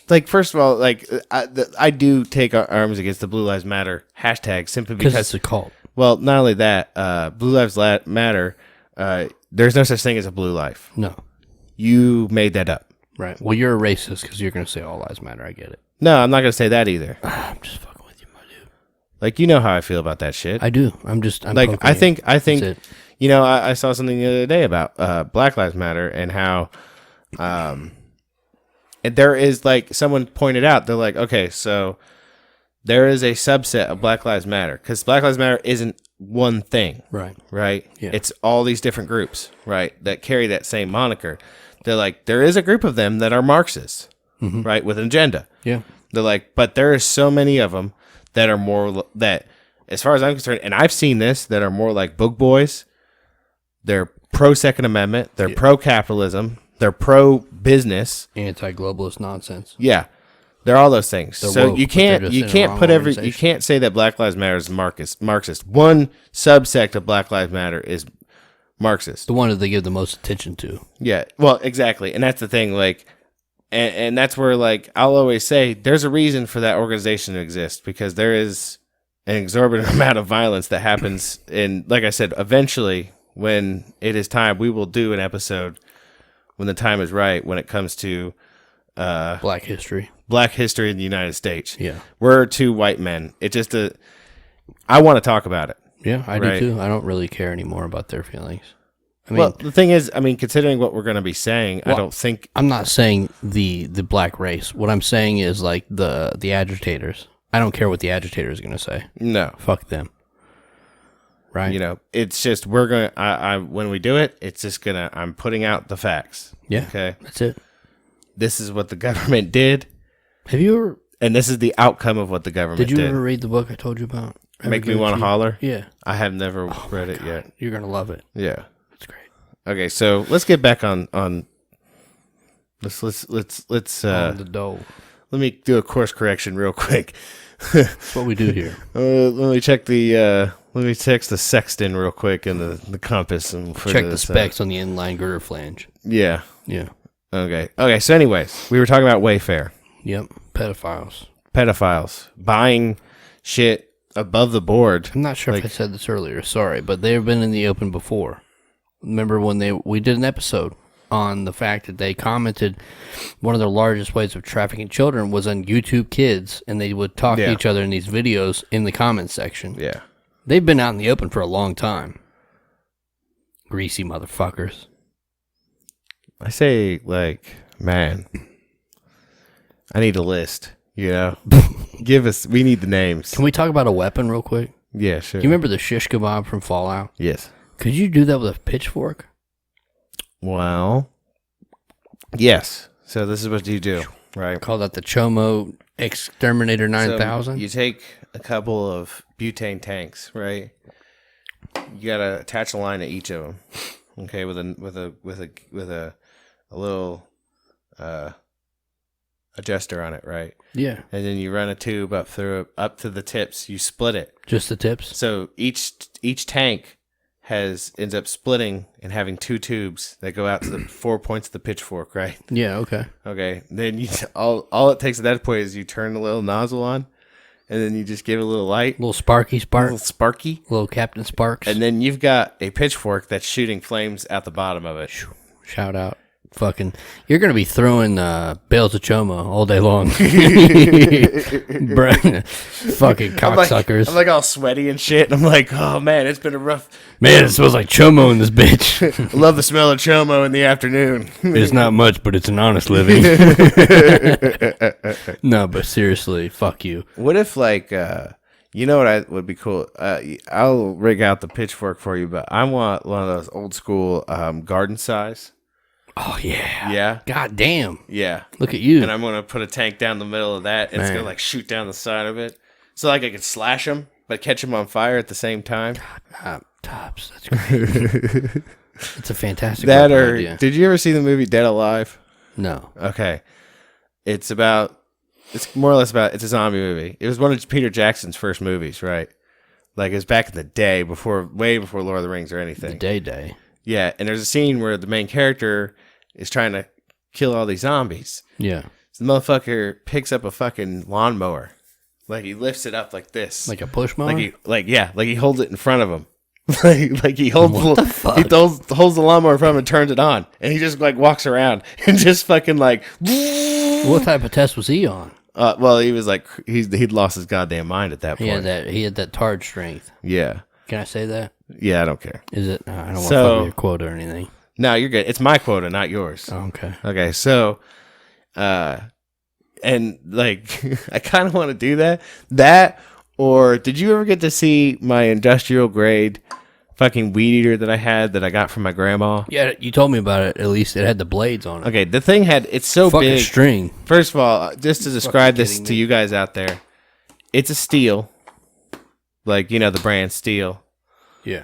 Speaker 3: like, first of all, like, I do take our arms against the Blue Lives Matter hashtag simply
Speaker 2: Because
Speaker 3: because
Speaker 2: it's a cult.
Speaker 3: well, not only that, Blue Lives Matter. There's no such thing as a blue life.
Speaker 2: No.
Speaker 3: You made that up.
Speaker 2: Right. Well, you're a racist because you're going to say all lives matter. I get it.
Speaker 3: No, I'm not gonna say that either.
Speaker 2: I'm just fucking with you, my dude.
Speaker 3: Like, you know how I feel about that shit.
Speaker 2: I do. I'm
Speaker 3: like,
Speaker 2: poking
Speaker 3: I
Speaker 2: you.
Speaker 3: think,
Speaker 2: That's it.
Speaker 3: you know, I saw something the other day about Black Lives Matter and how, and there is, like, someone pointed out, they're like, okay, so there is a subset of Black Lives Matter, because Black Lives Matter isn't one thing,
Speaker 2: Right.
Speaker 3: right?
Speaker 2: Yeah.
Speaker 3: It's all these different groups, right, that carry that same moniker. They're like, there is a group of them that are Marxists, right, with an agenda.
Speaker 2: Yeah.
Speaker 3: They're like, but there are so many of them that are more, that, as far as I'm concerned, and I've seen this, that are more like book boys. They're pro-Second Amendment. They're pro-capitalism. They're pro-business.
Speaker 2: Anti-globalist nonsense.
Speaker 3: Yeah. They're all those things.
Speaker 2: They're
Speaker 3: So
Speaker 2: woke,
Speaker 3: you
Speaker 2: but they're just in the
Speaker 3: can't
Speaker 2: wrong
Speaker 3: put you
Speaker 2: organization.
Speaker 3: can't say that Black Lives Matter is Marxist. One subsect of Black Lives Matter is Marxist.
Speaker 2: The one that they give the most attention to.
Speaker 3: Yeah. Well, exactly. And that's the thing, like, and that's where, like, I'll always say there's a reason for that organization to exist, because there is an exorbitant amount of violence that happens. And like I said, eventually, when it is time, we will do an episode when the time is right, when it comes to
Speaker 2: Black history.
Speaker 3: Black history in the United States.
Speaker 2: Yeah.
Speaker 3: We're two white men. It just I want to talk about it.
Speaker 2: Yeah, I
Speaker 3: Right.
Speaker 2: do too. I don't really care anymore about their feelings. I mean,
Speaker 3: Well, the thing is, I mean, considering what we're going to be saying, I
Speaker 2: Well,
Speaker 3: don't think
Speaker 2: I'm not saying the black race. What I'm saying is like the agitators. I don't care what the agitators are going to say.
Speaker 3: no.
Speaker 2: Fuck them. Right?
Speaker 3: You know, it's just we're going to I when we do it, it's just going to I'm putting out the facts.
Speaker 2: Yeah.
Speaker 3: Okay.
Speaker 2: That's it.
Speaker 3: This is what the government did,
Speaker 2: Have you ever
Speaker 3: and this is the outcome of what the government
Speaker 2: did
Speaker 3: did.
Speaker 2: you ever read the book I told you about?
Speaker 3: Make me want to holler?
Speaker 2: Yeah.
Speaker 3: I have never read it yet.
Speaker 2: You're going to love it.
Speaker 3: Yeah.
Speaker 2: It's great.
Speaker 3: Okay, so let's get back on let's
Speaker 2: On the dough.
Speaker 3: let me do a course correction real quick.
Speaker 2: That's what we do here.
Speaker 3: Let me check the sextant real quick and the compass and for
Speaker 2: Check the
Speaker 3: this,
Speaker 2: specs on the inline girder flange.
Speaker 3: yeah.
Speaker 2: Yeah.
Speaker 3: Okay. So, anyways, we were talking about Wayfair,
Speaker 2: Yep.
Speaker 3: pedophiles buying shit above the board.
Speaker 2: I'm not sure if I said this earlier. Sorry, but they've been in the open before. Remember when we did an episode on the fact that they commented one of their largest ways of trafficking children was on YouTube Kids, and they would talk to each other in these videos in the comments section.
Speaker 3: Yeah.
Speaker 2: They've been out in the open for a long time. Greasy motherfuckers.
Speaker 3: I say, like, man, I need a list. You know, we need the names.
Speaker 2: Can we talk about a weapon real quick?
Speaker 3: Yeah, sure.
Speaker 2: Do you remember the shish kebab from Fallout?
Speaker 3: Yes.
Speaker 2: Could you do that with a pitchfork?
Speaker 3: Well, yes. So this is what you do, right?
Speaker 2: Call that the Chomo Exterminator 9000?
Speaker 3: So you take a couple of butane tanks, right? You gotta attach a line to each of them, okay? With a little adjuster on it, right?
Speaker 2: Yeah.
Speaker 3: And then you run a tube up to the tips. You split it.
Speaker 2: Just the tips?
Speaker 3: So each tank ends up splitting and having two tubes that go out to the 4 points of the pitchfork, right?
Speaker 2: Yeah, okay.
Speaker 3: Okay. Then all it takes at that point is you turn the little nozzle on, and then you just give it a little light,
Speaker 2: Little sparky spark.
Speaker 3: little sparky,
Speaker 2: Little Captain Sparks.
Speaker 3: and then you've got a pitchfork that's shooting flames out the bottom of it.
Speaker 2: Shout out. Fucking, you're going to be throwing bales of Chomo all day long. Bruh. Fucking cocksuckers.
Speaker 3: I'm like all sweaty and shit. I'm like, oh man, it's been a rough.
Speaker 2: Man, it smells like Chomo in this bitch.
Speaker 3: I love the smell of chomo in the afternoon.
Speaker 2: It's not much, but it's an honest living. No, but seriously, fuck you.
Speaker 3: What if like you know what would be cool? I'll rig out the pitchfork for you, but I want one of those old school garden size.
Speaker 2: Oh, yeah.
Speaker 3: Yeah.
Speaker 2: God damn.
Speaker 3: Yeah.
Speaker 2: Look at you.
Speaker 3: And I'm gonna put a tank down the middle of that, and it's
Speaker 2: Man.
Speaker 3: gonna like shoot down the side of it, so like I could slash them but catch them on fire at the same time.
Speaker 2: Tops. That's great. It's a fantastic idea.
Speaker 3: Did you ever see the movie Dead Alive?
Speaker 2: No.
Speaker 3: Okay, it's more or less about it's a zombie movie. It was one of Peter Jackson's first movies, right? Like it was back in the day, way before Lord of the Rings or anything.
Speaker 2: The Day.
Speaker 3: Yeah, and there's a scene where the main character is trying to kill all these zombies.
Speaker 2: Yeah.
Speaker 3: So the motherfucker picks up a fucking lawnmower. Like he lifts it up like this.
Speaker 2: Like a push mower?
Speaker 3: Like he holds it in front of him. like he holds
Speaker 2: What the fuck?
Speaker 3: he holds the lawnmower in front of him and turns it on. And he just like walks around and just fucking like
Speaker 2: What type of test was he on?
Speaker 3: well, he was like he'd lost his goddamn mind at that point.
Speaker 2: He had that tard strength.
Speaker 3: Yeah.
Speaker 2: Can I say that?
Speaker 3: Yeah, I don't care.
Speaker 2: Is it? I don't want to
Speaker 3: So-
Speaker 2: fuck with your quote or anything.
Speaker 3: No, you're good. It's my quota, not yours.
Speaker 2: Oh, okay.
Speaker 3: Okay, so, and like, I kind of want to do that. That, or did you ever get to see my industrial grade fucking weed eater that I got from my grandma?
Speaker 2: Yeah, you told me about it. At least it had the blades on it.
Speaker 3: Okay, the thing it's so
Speaker 2: Fucking
Speaker 3: big.
Speaker 2: string.
Speaker 3: First of all, just to describe this
Speaker 2: kidding
Speaker 3: to
Speaker 2: me.
Speaker 3: you guys out there, it's a steel, like, you know, the brand Steel,
Speaker 2: Yeah.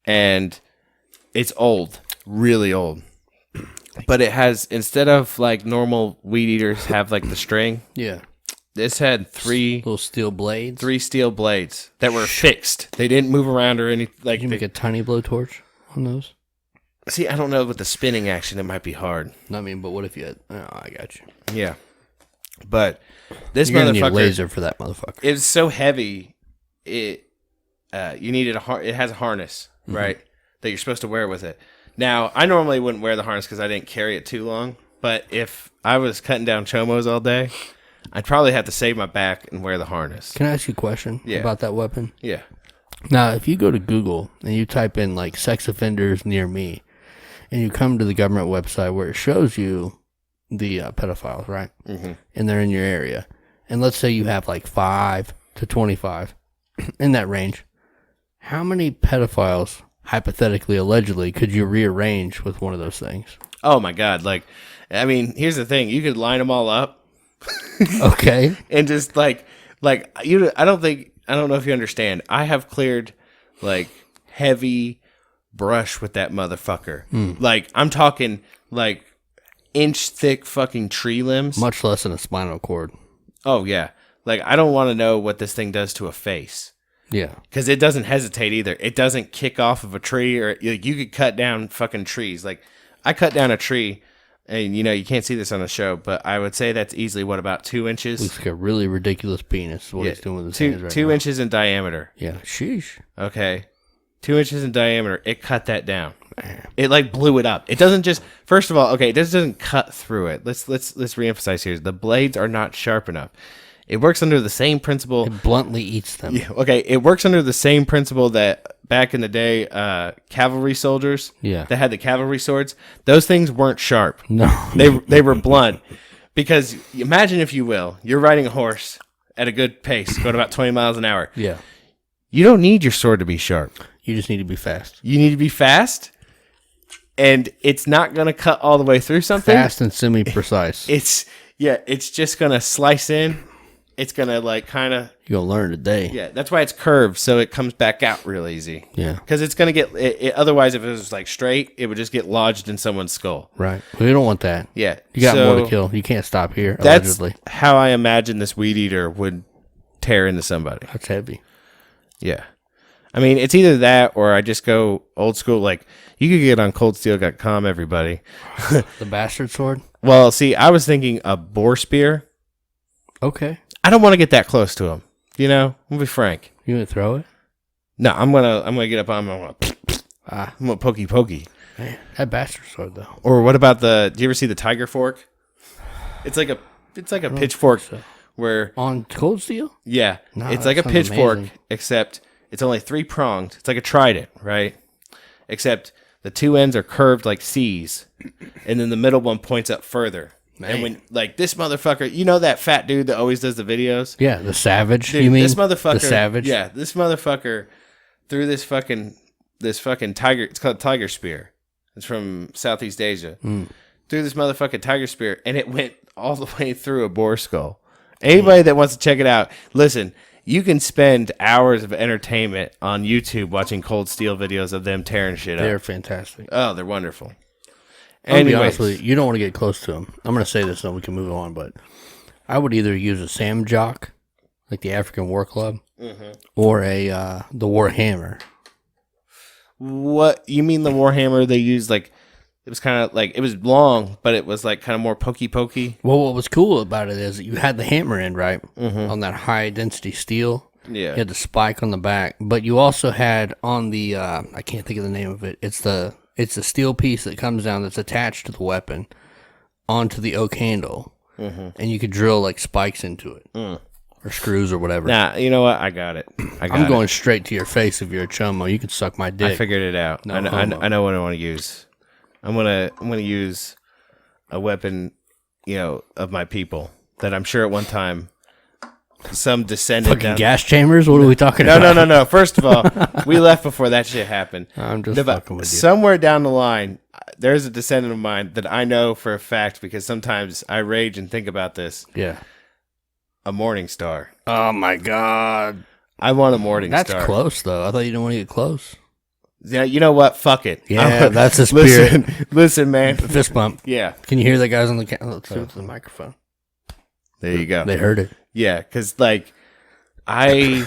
Speaker 3: and it's old, really old. But it has, instead of like normal weed eaters have like the string,
Speaker 2: Yeah.
Speaker 3: this had three
Speaker 2: Little steel blades.
Speaker 3: steel blades that were fixed. They didn't move around or any like.
Speaker 2: Did you make a tiny blowtorch on those?
Speaker 3: See, I don't know with the spinning action, it might be hard.
Speaker 2: I mean, but what if you had? Oh, I got you.
Speaker 3: Yeah, but this
Speaker 2: You're gonna need a
Speaker 3: motherfucker,
Speaker 2: laser for that motherfucker.
Speaker 3: it's so heavy. It you needed it has a harness, right, that you're supposed to wear with it. Now, I normally wouldn't wear the harness because I didn't carry it too long. But if I was cutting down chomos all day, I'd probably have to save my back and wear the harness.
Speaker 2: Can I ask you a question about that weapon?
Speaker 3: Yeah.
Speaker 2: Now, if you go to Google and you type in like sex offenders near me, and you come to the government website where it shows you the pedophiles, right? Mm-hmm. And they're in your area. And let's say you have like 5 to 25 in that range. How many pedophiles, hypothetically, allegedly, could you rearrange with one of those things?
Speaker 3: Oh my God. Like, I mean, here's the thing. You could line them all up.
Speaker 2: Okay.
Speaker 3: And just like you, I don't know if you understand. I have cleared like heavy brush with that motherfucker. Like, I'm talking like inch thick fucking tree limbs.
Speaker 2: Much less than a spinal cord.
Speaker 3: Oh yeah. Like, I don't want to know what this thing does to a face.
Speaker 2: Yeah.
Speaker 3: Because it doesn't hesitate either. It doesn't kick off of a tree, or like, you could cut down fucking trees. Like, I cut down a tree, and you can't see this on the show, but I would say that's easily, about 2 inches?
Speaker 2: Looks like a really ridiculous penis. What he's doing with his hands right now.
Speaker 3: 2 inches in diameter.
Speaker 2: Yeah. Sheesh.
Speaker 3: Okay. 2 inches in diameter. It cut that down. It like blew it up. It doesn't just, first of all, okay, it doesn't cut through it. Let's reemphasize here. The blades are not sharp enough. It works under the same principle.
Speaker 2: It bluntly eats them.
Speaker 3: Yeah, okay, it works under the same principle that back in the day, cavalry soldiers that had the cavalry swords, those things weren't sharp.
Speaker 2: No.
Speaker 3: They were blunt. Because imagine, if you will, you're riding a horse at a good pace, going about 20 miles an hour.
Speaker 2: Yeah.
Speaker 3: You don't need your sword to be sharp.
Speaker 2: You just need to be fast.
Speaker 3: You need to be fast, and it's not going to cut all the way through something.
Speaker 2: Fast and semi-precise.
Speaker 3: It's just going to slice in. It's going to like kind of...
Speaker 2: You're going to learn today.
Speaker 3: Yeah, that's why it's curved, so it comes back out real easy.
Speaker 2: Yeah.
Speaker 3: Because it's going to get... otherwise, if it was like straight, it would just get lodged in someone's skull.
Speaker 2: Right. Well, you don't want that.
Speaker 3: Yeah.
Speaker 2: You got more to kill. You can't stop here,
Speaker 3: That's
Speaker 2: allegedly.
Speaker 3: how I imagine this weed eater would tear into somebody.
Speaker 2: That's heavy.
Speaker 3: Yeah. I mean, it's either that or I just go old school. Like, you could get on coldsteel.com, everybody.
Speaker 2: The bastard sword?
Speaker 3: Well, see, I was thinking a boar spear.
Speaker 2: Okay.
Speaker 3: I don't want to get that close to him. I'm gonna be frank.
Speaker 2: You gonna throw it?
Speaker 3: No, I'm gonna get up on him. I'm gonna pokey.
Speaker 2: Man, that bastard sword though.
Speaker 3: Or what about do you ever see the tiger fork? It's like a pitchfork where
Speaker 2: on Cold Steel?
Speaker 3: Yeah,
Speaker 2: No,
Speaker 3: it's
Speaker 2: that
Speaker 3: like a
Speaker 2: sounds
Speaker 3: pitchfork,
Speaker 2: amazing.
Speaker 3: except it's only 3-pronged. It's like a trident, right? Except the two ends are curved like C's, and then the middle one points up further.
Speaker 2: Man.
Speaker 3: And when like this motherfucker, that fat dude that always does the videos?
Speaker 2: Yeah, the Savage.
Speaker 3: Dude,
Speaker 2: you mean
Speaker 3: this motherfucker?
Speaker 2: the Savage?
Speaker 3: Yeah, this motherfucker threw this fucking tiger. It's called tiger spear. It's from Southeast Asia. Threw this motherfucking tiger spear, and it went all the way through a boar skull. Anybody that wants to check it out, listen. You can spend hours of entertainment on YouTube watching Cold Steel videos of them tearing shit up.
Speaker 2: They're fantastic.
Speaker 3: Oh, they're wonderful.
Speaker 2: I'll be honest with you don't want to get close to them. I'm going to say this, and we can move on, but I would either use a Sam Jock, like the African War Club, or the War Hammer.
Speaker 3: What you mean the Warhammer they used? Like it was kind of like it was long, but it was like kind of more pokey.
Speaker 2: Well, what was cool about it is that you had the hammer end, right, on that high density steel.
Speaker 3: Yeah,
Speaker 2: you had the spike on the back, but you also had on the I can't think of the name of it. It's the steel piece that comes down that's attached to the weapon onto the oak handle, and you could drill like spikes into it or screws or whatever.
Speaker 3: Nah, you know what? I got it.
Speaker 2: I'm going straight to your face if you're a chomo. You can suck my dick.
Speaker 3: I figured it out.
Speaker 2: No
Speaker 3: I know what I want to use. I'm gonna use a weapon, of my people that I'm sure at one time some descendant
Speaker 2: Fucking gas chambers? What are we talking about?
Speaker 3: No. First of all, we left before that shit happened.
Speaker 2: I'm just fucking with you.
Speaker 3: Somewhere down the line, there's a descendant of mine that I know for a fact because sometimes I rage and think about this.
Speaker 2: Yeah.
Speaker 3: A morning star.
Speaker 2: Oh my god.
Speaker 3: I want a morning star.
Speaker 2: That's close though. I thought you didn't want to get close.
Speaker 3: Yeah, you know what? Fuck it.
Speaker 2: Yeah, that's the spirit.
Speaker 3: Listen, man.
Speaker 2: Fist bump.
Speaker 3: Yeah.
Speaker 2: Can you hear the guys on the the microphone?
Speaker 3: There you go.
Speaker 2: They heard it.
Speaker 3: Yeah, because I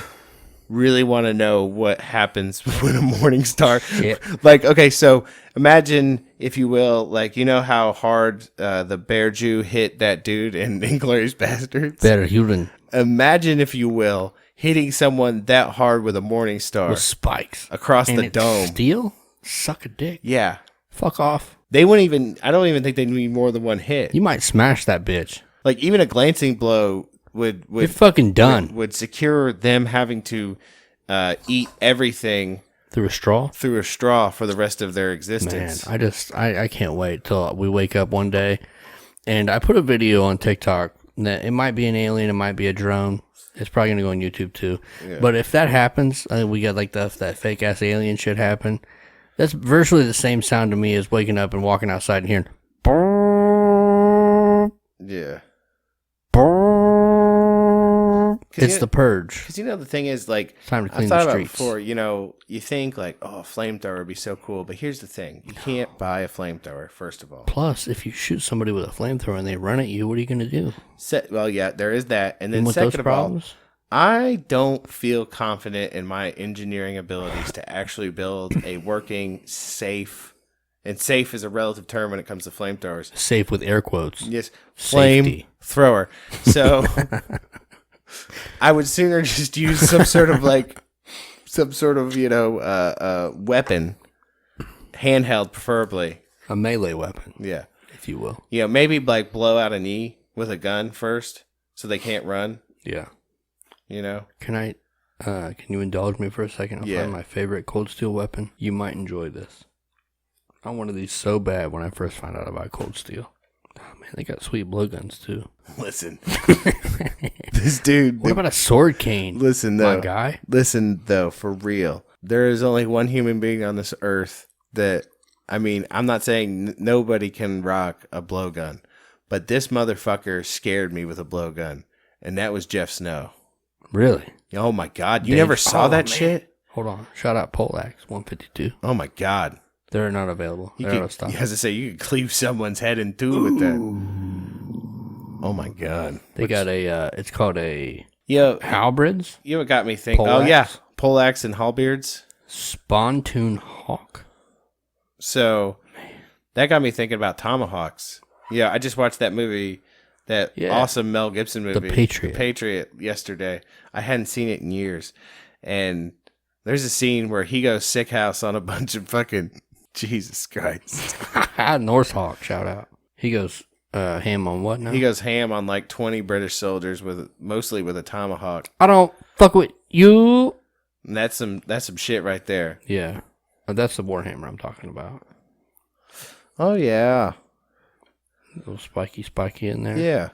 Speaker 3: really want to know what happens when a morning star.
Speaker 2: Yeah.
Speaker 3: Okay, so imagine, if you will, how hard the Bear Jew hit that dude in Inglourious Bastards.
Speaker 2: Better human
Speaker 3: Imagine, if you will, hitting someone that hard with a morning star
Speaker 2: with spikes
Speaker 3: across
Speaker 2: and
Speaker 3: the
Speaker 2: it's
Speaker 3: dome.
Speaker 2: Steel? Suck a dick.
Speaker 3: Yeah.
Speaker 2: Fuck off.
Speaker 3: They wouldn't even. I don't even think they need more than one hit.
Speaker 2: You might smash that bitch.
Speaker 3: Like even a glancing blow would
Speaker 2: You're fucking done.
Speaker 3: would secure them having to eat everything
Speaker 2: Through a straw?
Speaker 3: through a straw for the rest of their existence.
Speaker 2: Man, I can't wait till we wake up one day. And I put a video on TikTok that it might be an alien, it might be a drone. It's probably going to go on YouTube too. Yeah. But if that happens, we got like that fake ass alien shit happen. That's virtually the same sound to me as waking up and walking outside and hearing.
Speaker 3: Yeah.
Speaker 2: It's the purge.
Speaker 3: Because the thing is, like,
Speaker 2: time to clean
Speaker 3: I thought
Speaker 2: the
Speaker 3: about
Speaker 2: streets.
Speaker 3: before, you think like, oh, a flamethrower would be so cool. But here's the thing. You can't buy a flamethrower, first of all.
Speaker 2: Plus, if you shoot somebody with a flamethrower and they run at you, what are you going to do?
Speaker 3: Well, yeah, there is that. And then
Speaker 2: with
Speaker 3: second
Speaker 2: those
Speaker 3: of all,
Speaker 2: problems?
Speaker 3: I don't feel confident in my engineering abilities to actually build a working, safe, and safe is a relative term when it comes to flamethrowers.
Speaker 2: Safe with air quotes.
Speaker 3: Yes,
Speaker 2: Safety.
Speaker 3: flamethrower. So I would sooner just use some sort of weapon, handheld preferably.
Speaker 2: A melee weapon.
Speaker 3: Yeah.
Speaker 2: If you will.
Speaker 3: Maybe like blow out a knee with a gun first so they can't run.
Speaker 2: Yeah.
Speaker 3: Can
Speaker 2: you indulge me for a second? I'll find my favorite cold steel weapon. You might enjoy this. I wanted these so bad when I first found out about cold steel. Oh man, they got sweet blowguns too.
Speaker 3: Listen. This dude.
Speaker 2: What about a sword cane?
Speaker 3: Listen though.
Speaker 2: My guy.
Speaker 3: Listen though, for real. There is only one human being on this earth that, I'm not saying nobody can rock a blowgun, but this motherfucker scared me with a blowgun, and that was Jeff Snow.
Speaker 2: Really?
Speaker 3: Oh my God. You never saw that shit?
Speaker 2: Hold on. Shout out Poleaxe 152.
Speaker 3: Oh my God.
Speaker 2: They're not available. They're out of stock.
Speaker 3: As I say, you could cleave someone's head in two with that. Oh my God.
Speaker 2: They got it's called a halberds?
Speaker 3: You know what got me thinking?
Speaker 2: Poleaxe?
Speaker 3: Oh yeah. Poleaxe and halberds.
Speaker 2: Spontoon hawk.
Speaker 3: So that got me thinking about tomahawks. Yeah, I just watched that movie. That awesome Mel Gibson movie,
Speaker 2: The Patriot.
Speaker 3: The Patriot, yesterday. I hadn't seen it in years. And there's a scene where he goes sick house on a bunch of fucking... Jesus Christ.
Speaker 2: Norse Hawk, shout out. He goes ham on what now?
Speaker 3: He goes ham on like 20 British soldiers, mostly with a tomahawk.
Speaker 2: I don't fuck with you.
Speaker 3: And that's some shit right there.
Speaker 2: Yeah. That's the Warhammer I'm talking about.
Speaker 3: Oh, yeah.
Speaker 2: A little spiky in there.
Speaker 3: Yeah.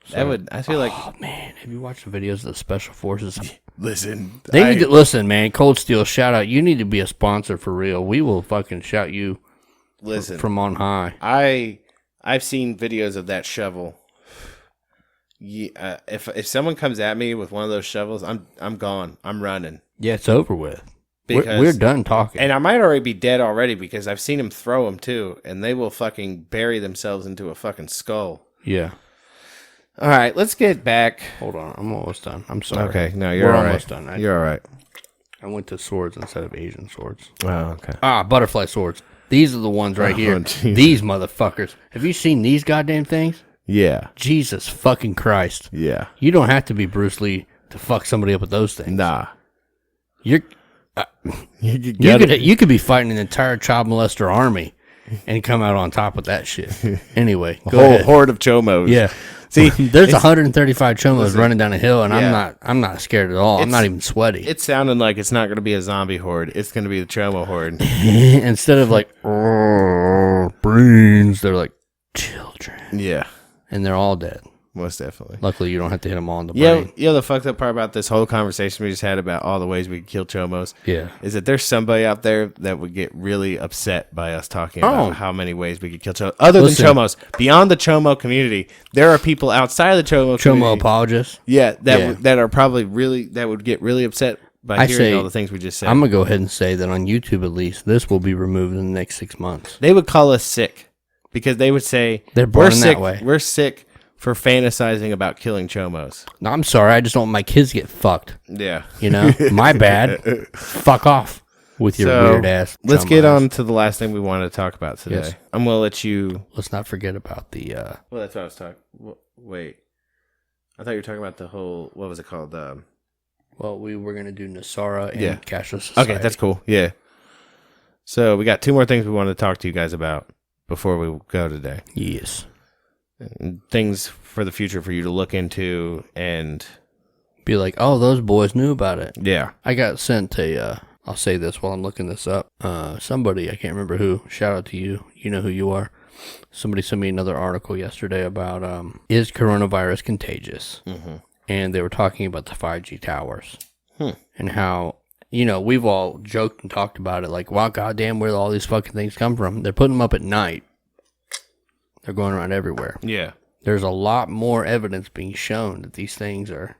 Speaker 2: So,
Speaker 3: I feel like...
Speaker 2: Oh, man. Have you watched the videos of the Special Forces?
Speaker 3: Listen.
Speaker 2: They need to... Listen, man. Cold Steel, shout out. You need to be a sponsor for real. We will fucking shout you from on high.
Speaker 3: I've seen videos of that shovel. Yeah, if someone comes at me with one of those shovels, I'm gone. I'm running.
Speaker 2: Yeah, it's over with. We're done talking.
Speaker 3: And I might already be dead already because I've seen them throw them too, and they will fucking bury themselves into a fucking skull.
Speaker 2: Yeah.
Speaker 3: All right, let's get back.
Speaker 2: Hold on, I'm almost done. I'm sorry.
Speaker 3: Okay, no, you're all right.
Speaker 2: Almost done.
Speaker 3: You're all right.
Speaker 2: I went to swords instead of Asian swords.
Speaker 3: Oh, okay.
Speaker 2: Butterfly swords. These are the ones right here.
Speaker 3: Geez.
Speaker 2: These motherfuckers. Have you seen these goddamn things?
Speaker 3: Yeah.
Speaker 2: Jesus fucking Christ.
Speaker 3: Yeah.
Speaker 2: You don't have to be Bruce Lee to fuck somebody up with those things.
Speaker 3: Nah.
Speaker 2: You could be fighting an entire child molester army and come out on top of that shit. Anyway, go ahead.
Speaker 3: Horde of chomos.
Speaker 2: Yeah.
Speaker 3: See,
Speaker 2: there's 135 chomos running down a hill, and I'm not scared at all. I'm not even sweaty.
Speaker 3: It's sounding like it's not going to be a zombie horde. It's going to be the chomo horde.
Speaker 2: Instead of like brains, they're like children.
Speaker 3: Yeah,
Speaker 2: and they're all dead.
Speaker 3: Most definitely.
Speaker 2: Luckily, you don't have to hit them all in the brain.
Speaker 3: Yeah, the fucked up part about this whole conversation we just had about all the ways we could kill chomos is that there's somebody out there that would get really upset by us talking about how many ways we could kill chomos. Other than chomos, beyond the chomo community, there are people outside of the chomo community.
Speaker 2: Chomo apologists?
Speaker 3: Yeah, that are probably that would get really upset by hearing all the things we just said.
Speaker 2: I'm going to go ahead and say that on YouTube at least, this will be removed in the next 6 months.
Speaker 3: They would call us sick because they would say,
Speaker 2: they're born that way.
Speaker 3: We're sick for fantasizing about killing chomos.
Speaker 2: No, I'm sorry. I just don't want my kids get fucked.
Speaker 3: Yeah.
Speaker 2: You know? My bad. Fuck off with your weird ass.
Speaker 3: Let's get on to the last thing we wanted to talk about today.
Speaker 2: Yes.
Speaker 3: I'm going to let you...
Speaker 2: Let's not forget about the...
Speaker 3: Well, that's what I was talking... Wait. I thought you were talking about the whole... What was it called?
Speaker 2: Well, we were going to do Nesara and Cashless Society.
Speaker 3: Okay, that's cool. Yeah. So we got 2 more things we want to talk to you guys about before we go today.
Speaker 2: Yes.
Speaker 3: Things for the future for you to look into and
Speaker 2: Be like, oh, those boys knew about it.
Speaker 3: yeah.
Speaker 2: I got sent I'll say this while I'm looking this up. Somebody, I can't remember who, shout out to you. You know who you are. Somebody sent me another article yesterday about, is coronavirus contagious? Mm-hmm. And they were talking about the 5G towers. And how, we've all joked and talked about it. Like, wow, goddamn, where do all these fucking things come from? They're putting them up at night. They're going around everywhere.
Speaker 3: Yeah.
Speaker 2: There's a lot more evidence being shown that these things are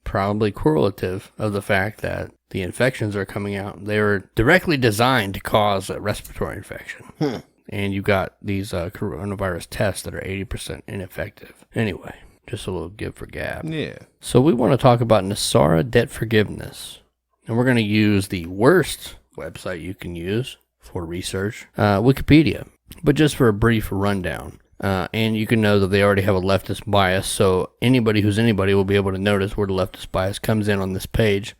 Speaker 2: probably correlative of the fact that the infections are coming out. They were directly designed to cause a respiratory infection. And you got these coronavirus tests that are 80% ineffective. Anyway, just a little give for gab.
Speaker 3: Yeah.
Speaker 2: So we want to talk about Nesara debt forgiveness. And we're going to use the worst website you can use for research, Wikipedia. But just for a brief rundown. And you can know that they already have a leftist bias, so anybody who's anybody will be able to notice where the leftist bias comes in on this page.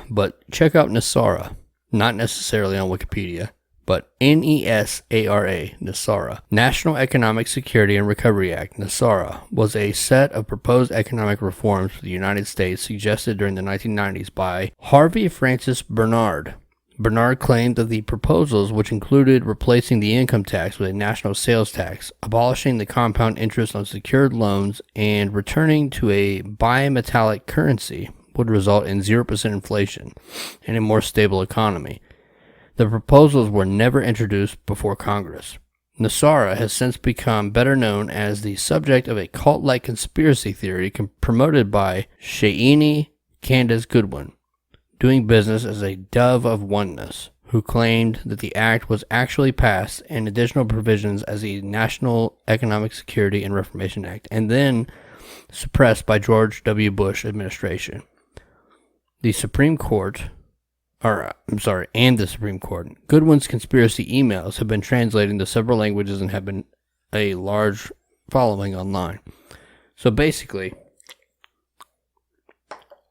Speaker 2: But check out Nesara, not necessarily on Wikipedia, but Nesara, Nesara. National Economic Security and Recovery Act, Nesara, was a set of proposed economic reforms for the United States suggested during the 1990s by Harvey Francis Bernard. Bernard claimed that the proposals, which included replacing the income tax with a national sales tax, abolishing the compound interest on secured loans, and returning to a bimetallic currency, would result in 0% inflation and a more stable economy. The proposals were never introduced before Congress. Nesara has since become better known as the subject of a cult-like conspiracy theory promoted by Shaini Candace Goodwin, doing business as a dove of oneness, who claimed that the act was actually passed and additional provisions as the National Economic Security and Reformation Act, and then suppressed by George W. Bush administration. The Supreme Court, and the Supreme Court, Goodwin's conspiracy emails have been translated into several languages and have been a large following online. So basically,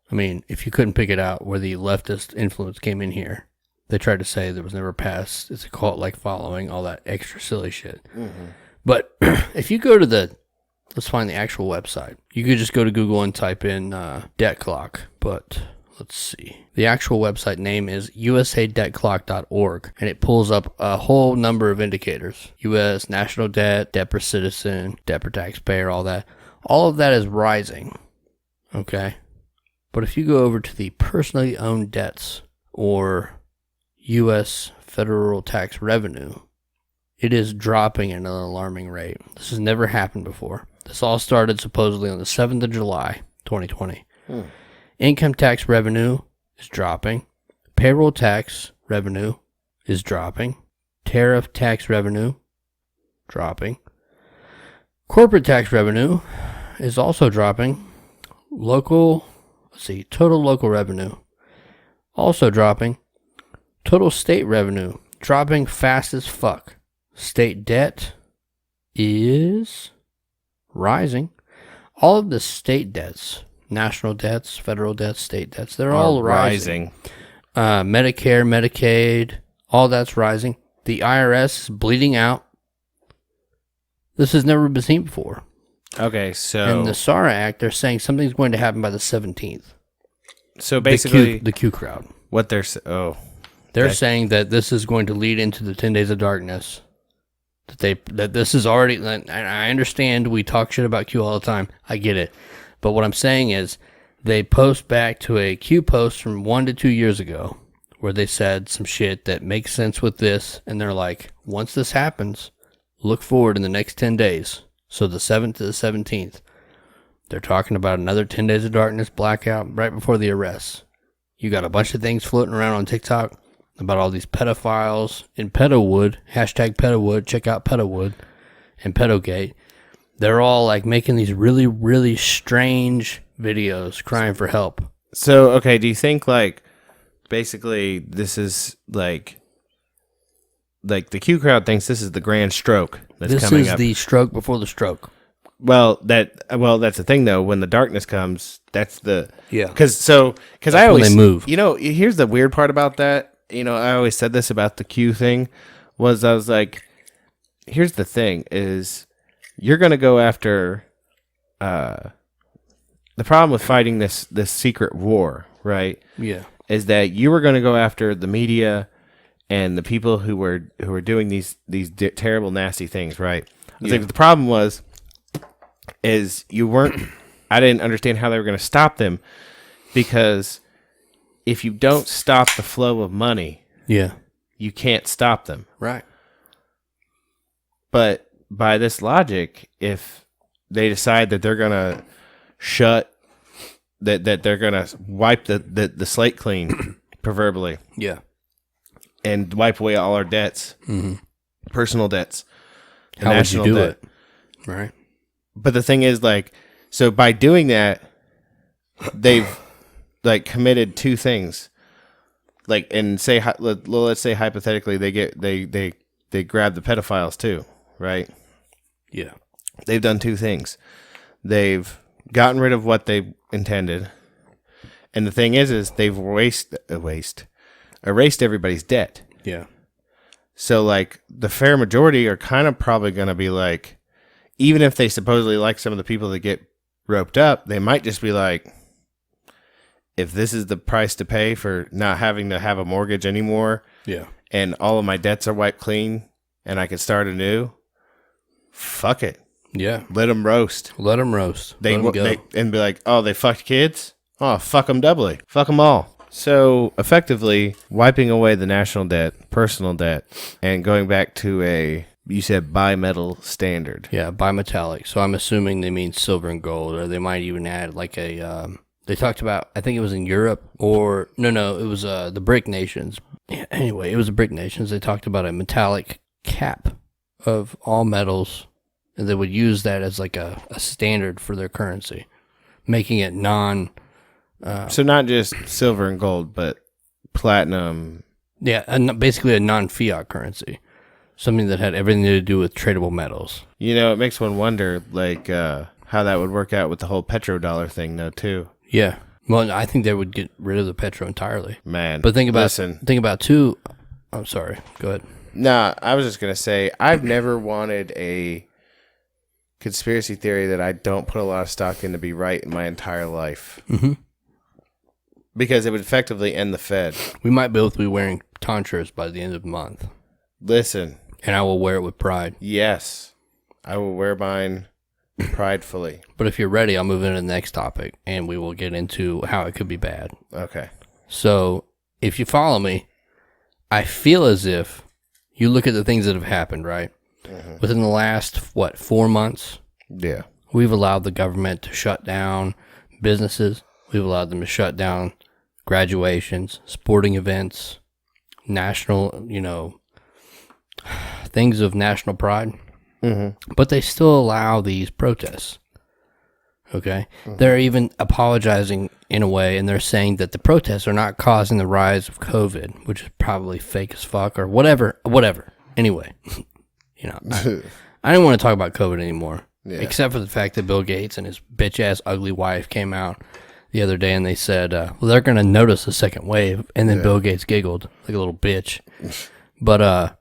Speaker 2: I mean, if you couldn't pick it out where the leftist influence came in here, they tried to say there was never passed, it's a cult-like following, all that extra silly shit. Mm-hmm. But if you go to let's find the actual website. You could just go to Google and type in debt clock, but let's see. The actual website name is usadebtclock.org, and it pulls up a whole number of indicators. U.S. national debt, debt per citizen, debt per taxpayer, all that. All of that is rising, okay? But if you go over to the personally owned debts or U.S. federal tax revenue, it is dropping at an alarming rate. This has never happened before. This all started supposedly on the 7th of July, 2020. Income tax revenue is dropping. Payroll tax revenue is dropping. Tariff tax revenue, dropping. Corporate tax revenue is also dropping. Total local revenue also dropping. Total state revenue dropping fast as fuck. State debt is rising. All of the state debts, national debts, federal debts, state debts, they're all rising. Medicare, Medicaid, all that's rising. The IRS is bleeding out. This has never been seen before.
Speaker 3: Okay, so
Speaker 2: in the Nesara Act, they're saying something's going to happen by the 17th.
Speaker 3: So basically,
Speaker 2: the Q crowd.
Speaker 3: What they're
Speaker 2: they're saying that this is going to lead into the 10 days of darkness. That this is already, and I understand we talk shit about Q all the time. I get it. But what I'm saying is they post back to a Q post from 1 to 2 years ago where they said some shit that makes sense with this. And they're like, once this happens, look forward in the next 10 days. So the 7th to the 17th, they're talking about another 10 days of darkness blackout right before the arrests. You got a bunch of things floating around on TikTok about all these pedophiles in Pedowood, hashtag Pedowood, check out Pedowood and Pedogate. They're all like making these really, really strange videos crying for help.
Speaker 3: So, okay, do you think like basically this is like the Q crowd thinks this is the grand stroke that's coming up?
Speaker 2: This is the stroke before the stroke.
Speaker 3: Well, that's the thing though. When the darkness comes, that's the
Speaker 2: yeah.
Speaker 3: Because I always
Speaker 2: when they move.
Speaker 3: Here's the weird part about that. I always said this about the Q thing, I was like, here's the thing, is you're going to go after, the problem with fighting this secret war, right?
Speaker 2: Yeah.
Speaker 3: Is that you were going to go after the media and the people who were doing these terrible, nasty things, right? I was like, the problem is I didn't understand how they were going to stop them, because if you don't stop the flow of money, you can't stop them.
Speaker 2: Right.
Speaker 3: But by this logic, if they decide that they're going to that they're going to wipe the slate clean, proverbially,
Speaker 2: Yeah.
Speaker 3: and wipe away all our debts, personal debts,
Speaker 2: How would you
Speaker 3: national
Speaker 2: do
Speaker 3: debt.
Speaker 2: it? Right.
Speaker 3: But the thing is, like, so by doing that, they've like committed two things. Like, and let's say hypothetically they grab the pedophiles too, right?
Speaker 2: Yeah.
Speaker 3: They've done two things. They've gotten rid of what they intended, and the thing is they've erased everybody's debt.
Speaker 2: Yeah.
Speaker 3: So, like, the fair majority are kind of probably going to be like, even if they supposedly like some of the people that get roped up, they might just be like, if this is the price to pay for not having to have a mortgage anymore, and all of my debts are wiped clean, and I can start anew, fuck it.
Speaker 2: Yeah.
Speaker 3: Let them roast.
Speaker 2: Let them roast.
Speaker 3: They
Speaker 2: Let 'em go.
Speaker 3: and be like, oh, they fucked kids? Oh, fuck them doubly. Fuck them all. So, effectively, wiping away the national debt, personal debt, and going back to you said bimetal standard.
Speaker 2: Yeah, bimetallic. So I'm assuming they mean silver and gold, or they might even add like they talked about, I think it was in Europe, or no, it was the BRIC nations. Yeah, anyway, it was the BRIC nations. They talked about a metallic cap of all metals, and they would use that as like a standard for their currency, making it
Speaker 3: So not just silver and gold, but platinum.
Speaker 2: Yeah, basically a non-fiat currency. Something that had everything to do with tradable metals.
Speaker 3: It makes one wonder, like, how that would work out with the whole petrodollar thing, though, too.
Speaker 2: Yeah. Well, I think they would get rid of the petro entirely.
Speaker 3: Man.
Speaker 2: But think about too. I'm sorry. Go ahead.
Speaker 3: Nah, I was just going to say, I've never wanted a conspiracy theory that I don't put a lot of stock in to be right in my entire life.
Speaker 2: Mm-hmm.
Speaker 3: Because it would effectively end the Fed.
Speaker 2: We might both be wearing tonsures by the end of the month.
Speaker 3: Listen.
Speaker 2: And I will wear it with pride.
Speaker 3: Yes. I will wear mine pridefully.
Speaker 2: But if you're ready, I'll move into the next topic, and we will get into how it could be bad.
Speaker 3: Okay.
Speaker 2: So, if you follow me, I feel as if you look at the things that have happened, right? Mm-hmm. Within the last, 4 months?
Speaker 3: Yeah.
Speaker 2: We've allowed the government to shut down businesses. We've allowed them to shut down graduations, sporting events, national, things of national pride. Mm-hmm. But they still allow these protests. Okay? Mm-hmm. They're even apologizing in a way, and they're saying that the protests are not causing the rise of COVID, which is probably fake as fuck or whatever. Anyway, I don't want to talk about COVID anymore, except for the fact that Bill Gates and his bitch-ass ugly wife came out the other day and they said, well, they're going to notice a second wave, and then Bill Gates giggled like a little bitch. But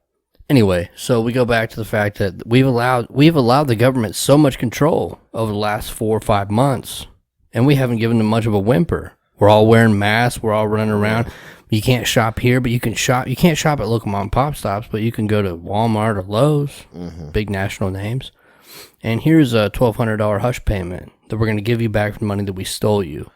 Speaker 2: anyway, so we go back to the fact that we've allowed the government so much control over the last 4 or 5 months, and we haven't given them much of a whimper. We're all wearing masks. We're all running around. You can't shop here, but you can shop. You can't shop at local mom and pop stops, but you can go to Walmart or Lowe's, big national names. And here's a $1,200 hush payment that we're going to give you back from money that we stole you.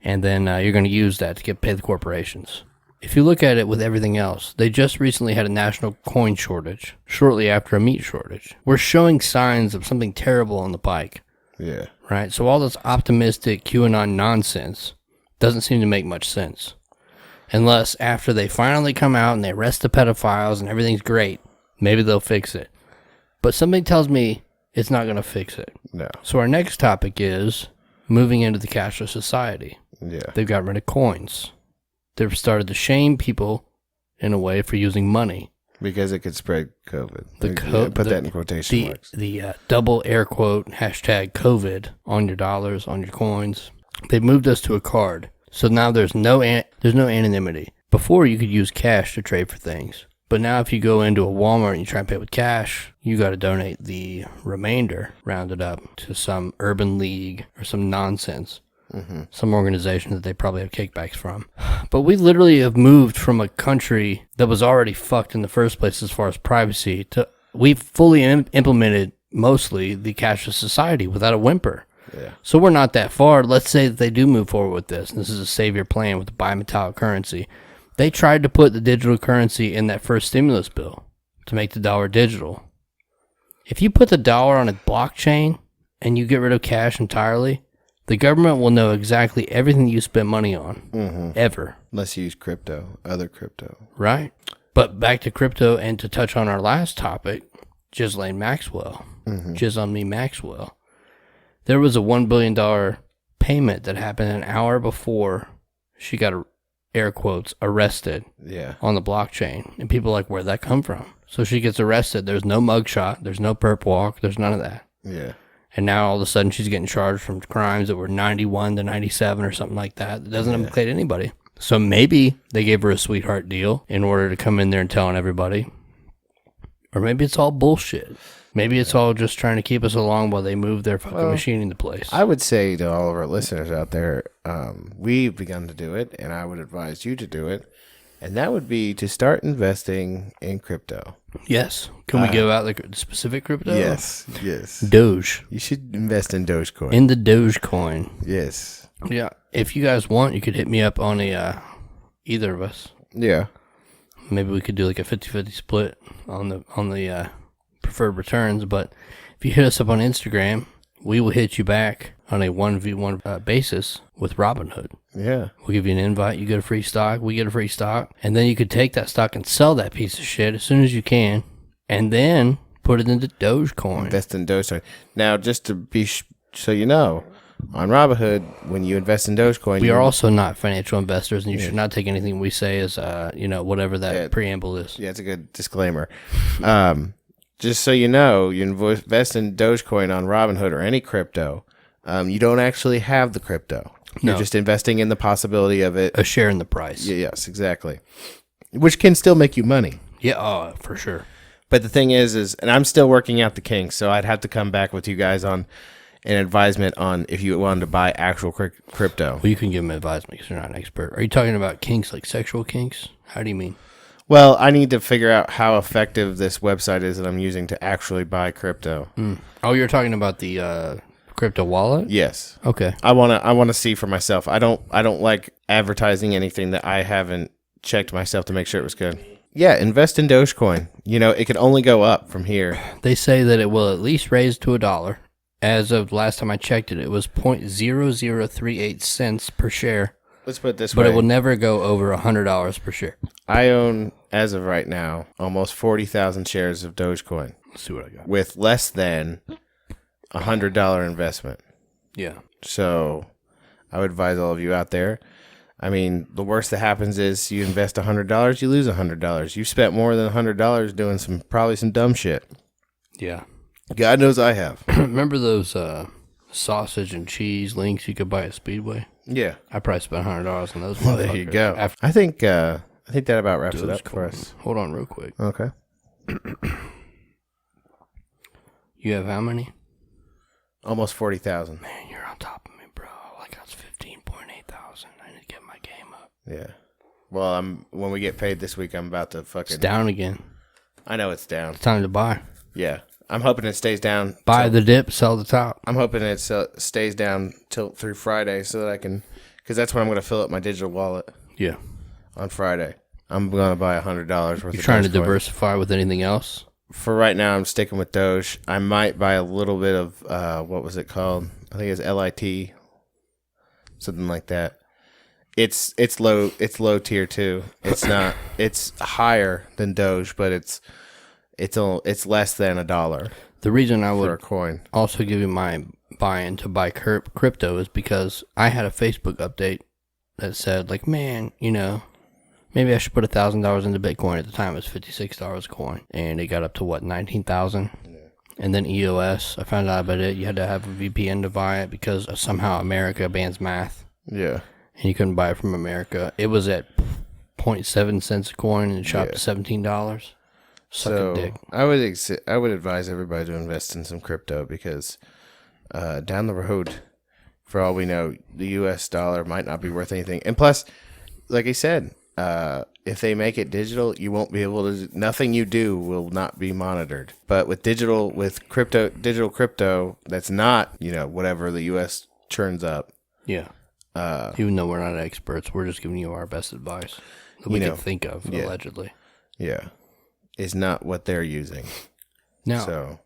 Speaker 2: And then you're going to use that to pay the corporations. If you look at it with everything else, they just recently had a national coin shortage shortly after a meat shortage. We're showing signs of something terrible on the pike.
Speaker 3: Yeah.
Speaker 2: Right? So all this optimistic QAnon nonsense doesn't seem to make much sense. Unless after they finally come out and they arrest the pedophiles and everything's great, maybe they'll fix it. But something tells me it's not going to fix it.
Speaker 3: No.
Speaker 2: So our next topic is moving into the cashless society.
Speaker 3: Yeah.
Speaker 2: They've got rid of coins. They've started to shame people in a way for using money.
Speaker 3: Because it could spread COVID. Put that in quotation marks.
Speaker 2: The double air quote hashtag COVID on your dollars, on your coins. They've moved us to a card. So now there's no anonymity. Before, you could use cash to trade for things. But now if you go into a Walmart and you try and pay with cash, you got to donate the remainder, rounded up, to some urban league or some nonsense. Some organization that they probably have kickbacks from. But we literally have moved from a country that was already fucked in the first place as far as privacy to we've fully implemented mostly the cashless society without a whimper.
Speaker 3: Yeah.
Speaker 2: So we're not that far. Let's say that they do move forward with this. This is a savior plan with the bimetallic currency. They tried to put the digital currency in that first stimulus bill to make the dollar digital. If you put the dollar on a blockchain and you get rid of cash entirely, the government will know exactly everything you spend money on, ever.
Speaker 3: Unless you use other crypto.
Speaker 2: Right? But back to crypto, and to touch on our last topic, Ghislaine Maxwell. Jizz on me Maxwell. There was a $1 billion payment that happened an hour before she got, air quotes, arrested on the blockchain. And people are like, where'd that come from? So she gets arrested. There's no mugshot. There's no perp walk. There's none of that.
Speaker 3: Yeah.
Speaker 2: And now all of a sudden she's getting charged from crimes that were 91 to 97 or something like that. It doesn't implicate anybody. So maybe they gave her a sweetheart deal in order to come in there and telling everybody. Or maybe it's all bullshit. Maybe it's all just trying to keep us along while they move their fucking machine into place.
Speaker 3: I would say to all of our listeners out there, we've begun to do it, and I would advise you to do it. And that would be to start investing in crypto.
Speaker 2: Yes. Can we give out the specific crypto?
Speaker 3: Yes.
Speaker 2: Doge.
Speaker 3: You should invest in Dogecoin.
Speaker 2: In the Dogecoin.
Speaker 3: Yes.
Speaker 2: Yeah. If you guys want, you could hit me up on either of us.
Speaker 3: Yeah.
Speaker 2: Maybe we could do like a 50-50 split on the preferred returns. But if you hit us up on Instagram, we will hit you back on a 1v1 basis with Robinhood.
Speaker 3: Yeah.
Speaker 2: We'll give you an invite. You get a free stock. We get a free stock. And then you could take that stock and sell that piece of shit as soon as you can. And then put it into Dogecoin.
Speaker 3: Invest in Dogecoin. Now, just to be so you know, on Robinhood, when you invest in Dogecoin,
Speaker 2: we are also not financial investors, and you should not take anything we say as, whatever that preamble is.
Speaker 3: Yeah, it's a good disclaimer. Just so you know, you invest in Dogecoin on Robinhood or any crypto, you don't actually have the crypto. You're just investing in the possibility of it.
Speaker 2: A share in the price.
Speaker 3: Yes, exactly. Which can still make you money.
Speaker 2: Yeah, for sure.
Speaker 3: But the thing is, and I'm still working out the kinks, so I'd have to come back with you guys on an advisement on if you wanted to buy actual crypto.
Speaker 2: Well, you can give them advisement because you're not an expert. Are you talking about kinks like sexual kinks? How do you mean?
Speaker 3: Well, I need to figure out how effective this website is that I'm using to actually buy crypto.
Speaker 2: Oh, you're talking about the crypto wallet?
Speaker 3: Yes.
Speaker 2: Okay.
Speaker 3: I wanna see for myself. I don't like advertising anything that I haven't checked myself to make sure it was good. Yeah, invest in Dogecoin. It can only go up from here.
Speaker 2: They say that it will at least raise to $1. As of last time I checked it, it was 0.0038 cents per share.
Speaker 3: Let's put it this way.
Speaker 2: But it will never go over $100 per share.
Speaker 3: I own, as of right now, almost 40,000 shares of Dogecoin.
Speaker 2: Let's see what I got.
Speaker 3: With less than $100 investment.
Speaker 2: Yeah.
Speaker 3: So I would advise all of you out there. I mean, the worst that happens is you invest $100, you lose $100. You spent more than $100 doing probably some dumb shit.
Speaker 2: Yeah.
Speaker 3: God knows I have.
Speaker 2: Remember those sausage and cheese links you could buy at Speedway?
Speaker 3: Yeah.
Speaker 2: I probably spent $100 on those.
Speaker 3: Well, there you go. I think that about wraps it up for us.
Speaker 2: Hold on real quick.
Speaker 3: Okay.
Speaker 2: You have how many?
Speaker 3: Almost 40,000.
Speaker 2: Man, you're on top of me, bro. Like I was 15.8 thousand. I need to get my game up.
Speaker 3: Yeah. Well, when we get paid this week, I'm about to fucking...
Speaker 2: It's down again.
Speaker 3: I know it's down.
Speaker 2: It's time to buy.
Speaker 3: Yeah. I'm hoping it stays down.
Speaker 2: Buy the dip, sell the top.
Speaker 3: I'm hoping it stays down through Friday so that I can... Because that's when I'm going to fill up my digital wallet.
Speaker 2: Yeah.
Speaker 3: On Friday. I'm going to buy $100 worth of
Speaker 2: You're trying to
Speaker 3: Dogecoin.
Speaker 2: diversify with anything else?
Speaker 3: For right now, I'm sticking with Doge. I might buy a little bit of, what was it called? I think it's LIT. Something like that. It's low tier too. It's not, it's higher than Doge, but it's less than $1.
Speaker 2: The reason I
Speaker 3: for a
Speaker 2: would
Speaker 3: coin.
Speaker 2: also give you my buy-in to buy crypto is because I had a Facebook update that said, like, man, maybe I should put $1,000 into Bitcoin. At the time, it was $56 a coin, and it got up to what, 19,000. Yeah. And then EOS, I found out about it. You had to have a VPN to buy it because somehow America bans math.
Speaker 3: Yeah,
Speaker 2: and you couldn't buy it from America. It was at 0.7 cents a coin and it shot to $17. Suck a dick.
Speaker 3: I would advise everybody to invest in some crypto because down the road, for all we know, the U.S. dollar might not be worth anything. And plus, like I said, if they make it digital, you won't be able to. Nothing you do will not be monitored. But with digital crypto, that's not whatever the U.S. churns up.
Speaker 2: Yeah. Even though we're not experts, we're just giving you our best advice that we can think of, allegedly.
Speaker 3: Yeah. Is not what they're using.
Speaker 2: Now,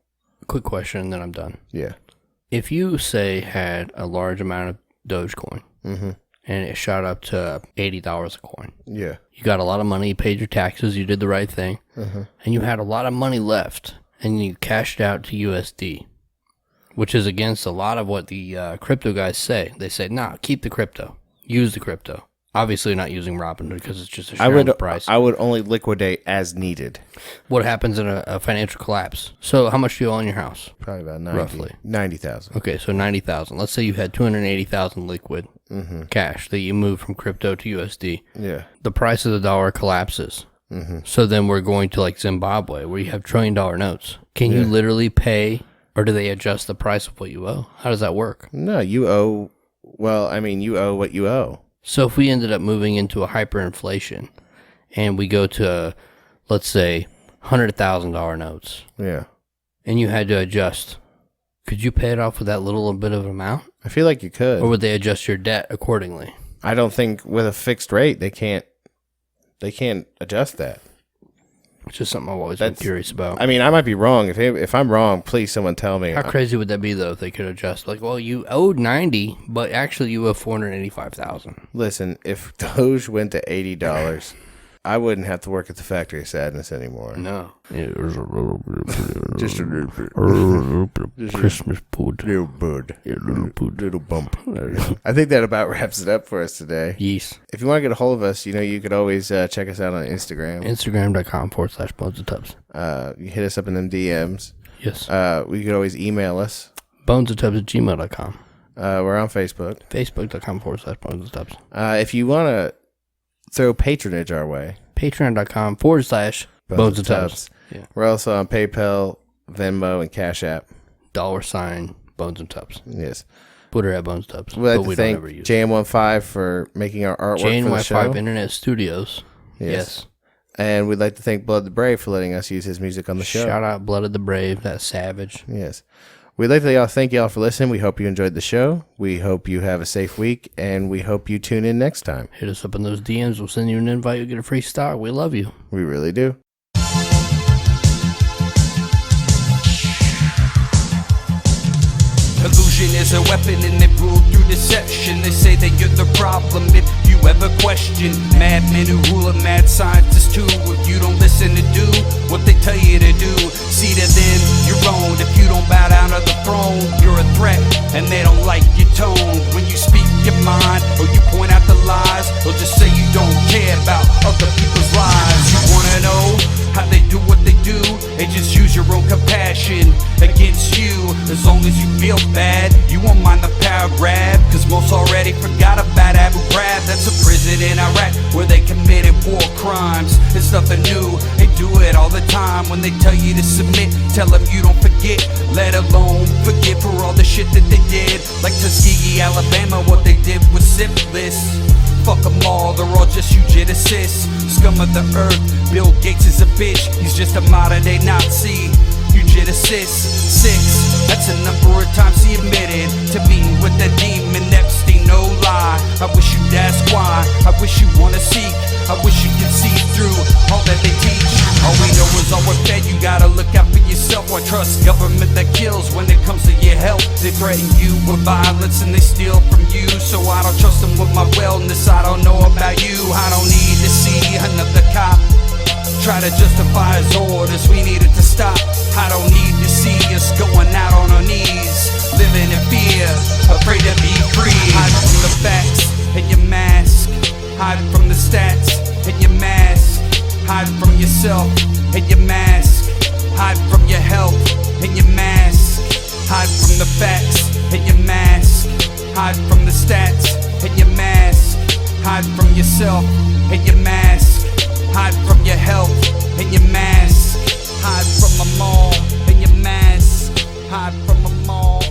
Speaker 2: quick question, and then I'm done.
Speaker 3: Yeah.
Speaker 2: If you, say, had a large amount of Dogecoin, and it shot up to $80 a coin.
Speaker 3: Yeah.
Speaker 2: You got a lot of money, you paid your taxes, you did the right thing, and you had a lot of money left, and you cashed out to USD, which is against a lot of what the crypto guys say. They say, nah, keep the crypto. Use the crypto. Obviously not using Robinhood because it's just a share on the price.
Speaker 3: I would only liquidate as needed.
Speaker 2: What happens in a financial collapse? So how much do you own your house?
Speaker 3: Probably about 90.
Speaker 2: Roughly.
Speaker 3: 90,000.
Speaker 2: Okay, so 90,000. Let's say you had 280,000 liquid cash that you moved from crypto to USD.
Speaker 3: Yeah.
Speaker 2: The price of the dollar collapses. So then we're going to like Zimbabwe where you have $1 trillion notes. Can you literally pay, or do they adjust the price of what you owe? How does that work?
Speaker 3: No, you owe what you owe.
Speaker 2: So if we ended up moving into a hyperinflation and we go to, let's say, $100,000 notes.
Speaker 3: Yeah.
Speaker 2: And you had to adjust, could you pay it off with that little bit of amount?
Speaker 3: I feel like you could.
Speaker 2: Or would they adjust your debt accordingly?
Speaker 3: I don't think with a fixed rate they can't adjust that.
Speaker 2: Which is something I've always been curious about.
Speaker 3: I mean, I might be wrong. If I'm wrong, please someone tell me.
Speaker 2: How crazy would that be, though, if they could adjust? Like, well, you owed 90, but actually you owe 485,000.
Speaker 3: Listen, if Doge went to $80, I wouldn't have to work at the Factory of Sadness anymore.
Speaker 2: No.
Speaker 3: Just a little bit.
Speaker 2: Christmas food.
Speaker 3: Little bump. I think that about wraps it up for us today.
Speaker 2: Yes.
Speaker 3: If you want to get a hold of us, you could always check us out on Instagram.
Speaker 2: Instagram.com/bonesandtubs.
Speaker 3: You hit us up in them DMs.
Speaker 2: Yes.
Speaker 3: You could always email us.
Speaker 2: bonesandtubs@gmail.com.
Speaker 3: We're on Facebook.
Speaker 2: Facebook.com/bonesandtubs.
Speaker 3: If you want to throw patronage our way,
Speaker 2: Patreon.com/bonesandtubs. Yeah.
Speaker 3: We're also on PayPal, Venmo, and Cash App.
Speaker 2: $Bones and Tubs.
Speaker 3: Yes.
Speaker 2: Twitter at Bones Tubs.
Speaker 3: We'd like to thank JM15 for making our artwork for the show.
Speaker 2: JM15 Internet Studios. Yes.
Speaker 3: And we'd like to thank Blood the Brave for letting us use his music on the show.
Speaker 2: Shout out Blood of the Brave, that savage.
Speaker 3: Yes. We'd like to thank y'all for listening. We hope you enjoyed the show. We hope you have a safe week, and we hope you tune in next time.
Speaker 2: Hit us up in those DMs. We'll send you an invite. You'll get a free stock. We love you.
Speaker 3: We really do.
Speaker 1: Illusion is a weapon and they rule through deception. They say that you're the problem if you ever question. Madmen who rule a mad scientist too. If you don't listen to do what they tell you to do, see to them you're owned. If you don't bow down to the throne, you're a threat and they don't like your tone. When you speak your mind or you point out the lies, they'll just say you don't care about other people's lives. You wanna know how they do what they do? They just use your own compassion against you. As long as you feel bad, you won't mind the power grab, cause most already forgot about Abu Ghraib. That's a prison in Iraq where they committed war crimes. It's nothing new, they do it all the time. When they tell you to submit, tell them you don't forget, let alone forget for all the shit that they did. Like Tuskegee, Alabama, what they did was syphilis. Fuck them all, they're all just eugenicists. Scum of the earth, Bill Gates is a bitch. He's just a modern day Nazi. Eugenicist, 6, that's a number of times he admitted to being with that demon Epstein, no lie. I wish you'd ask why, I wish you wanna seek, I wish you could see through all that they teach. All we know is all we're fed, you gotta look out for yourself. Why trust government that kills when it comes to your health? They threaten you with violence and they steal from you, so I don't trust them with my wellness. I don't know about you, I don't need to see another cop try to justify his orders, we needed to stop. I don't need to see us going out on our knees, living in fear, afraid to be free. Hide from the facts and your mask, hide from the stats and your mask, hide from yourself and your mask, hide from your health and your mask, hide from the facts and your mask, hide from the stats and your mask, Hide from yourself and your mask. Hide from your health and your mask. Hide from them all and your mask. Hide from them all.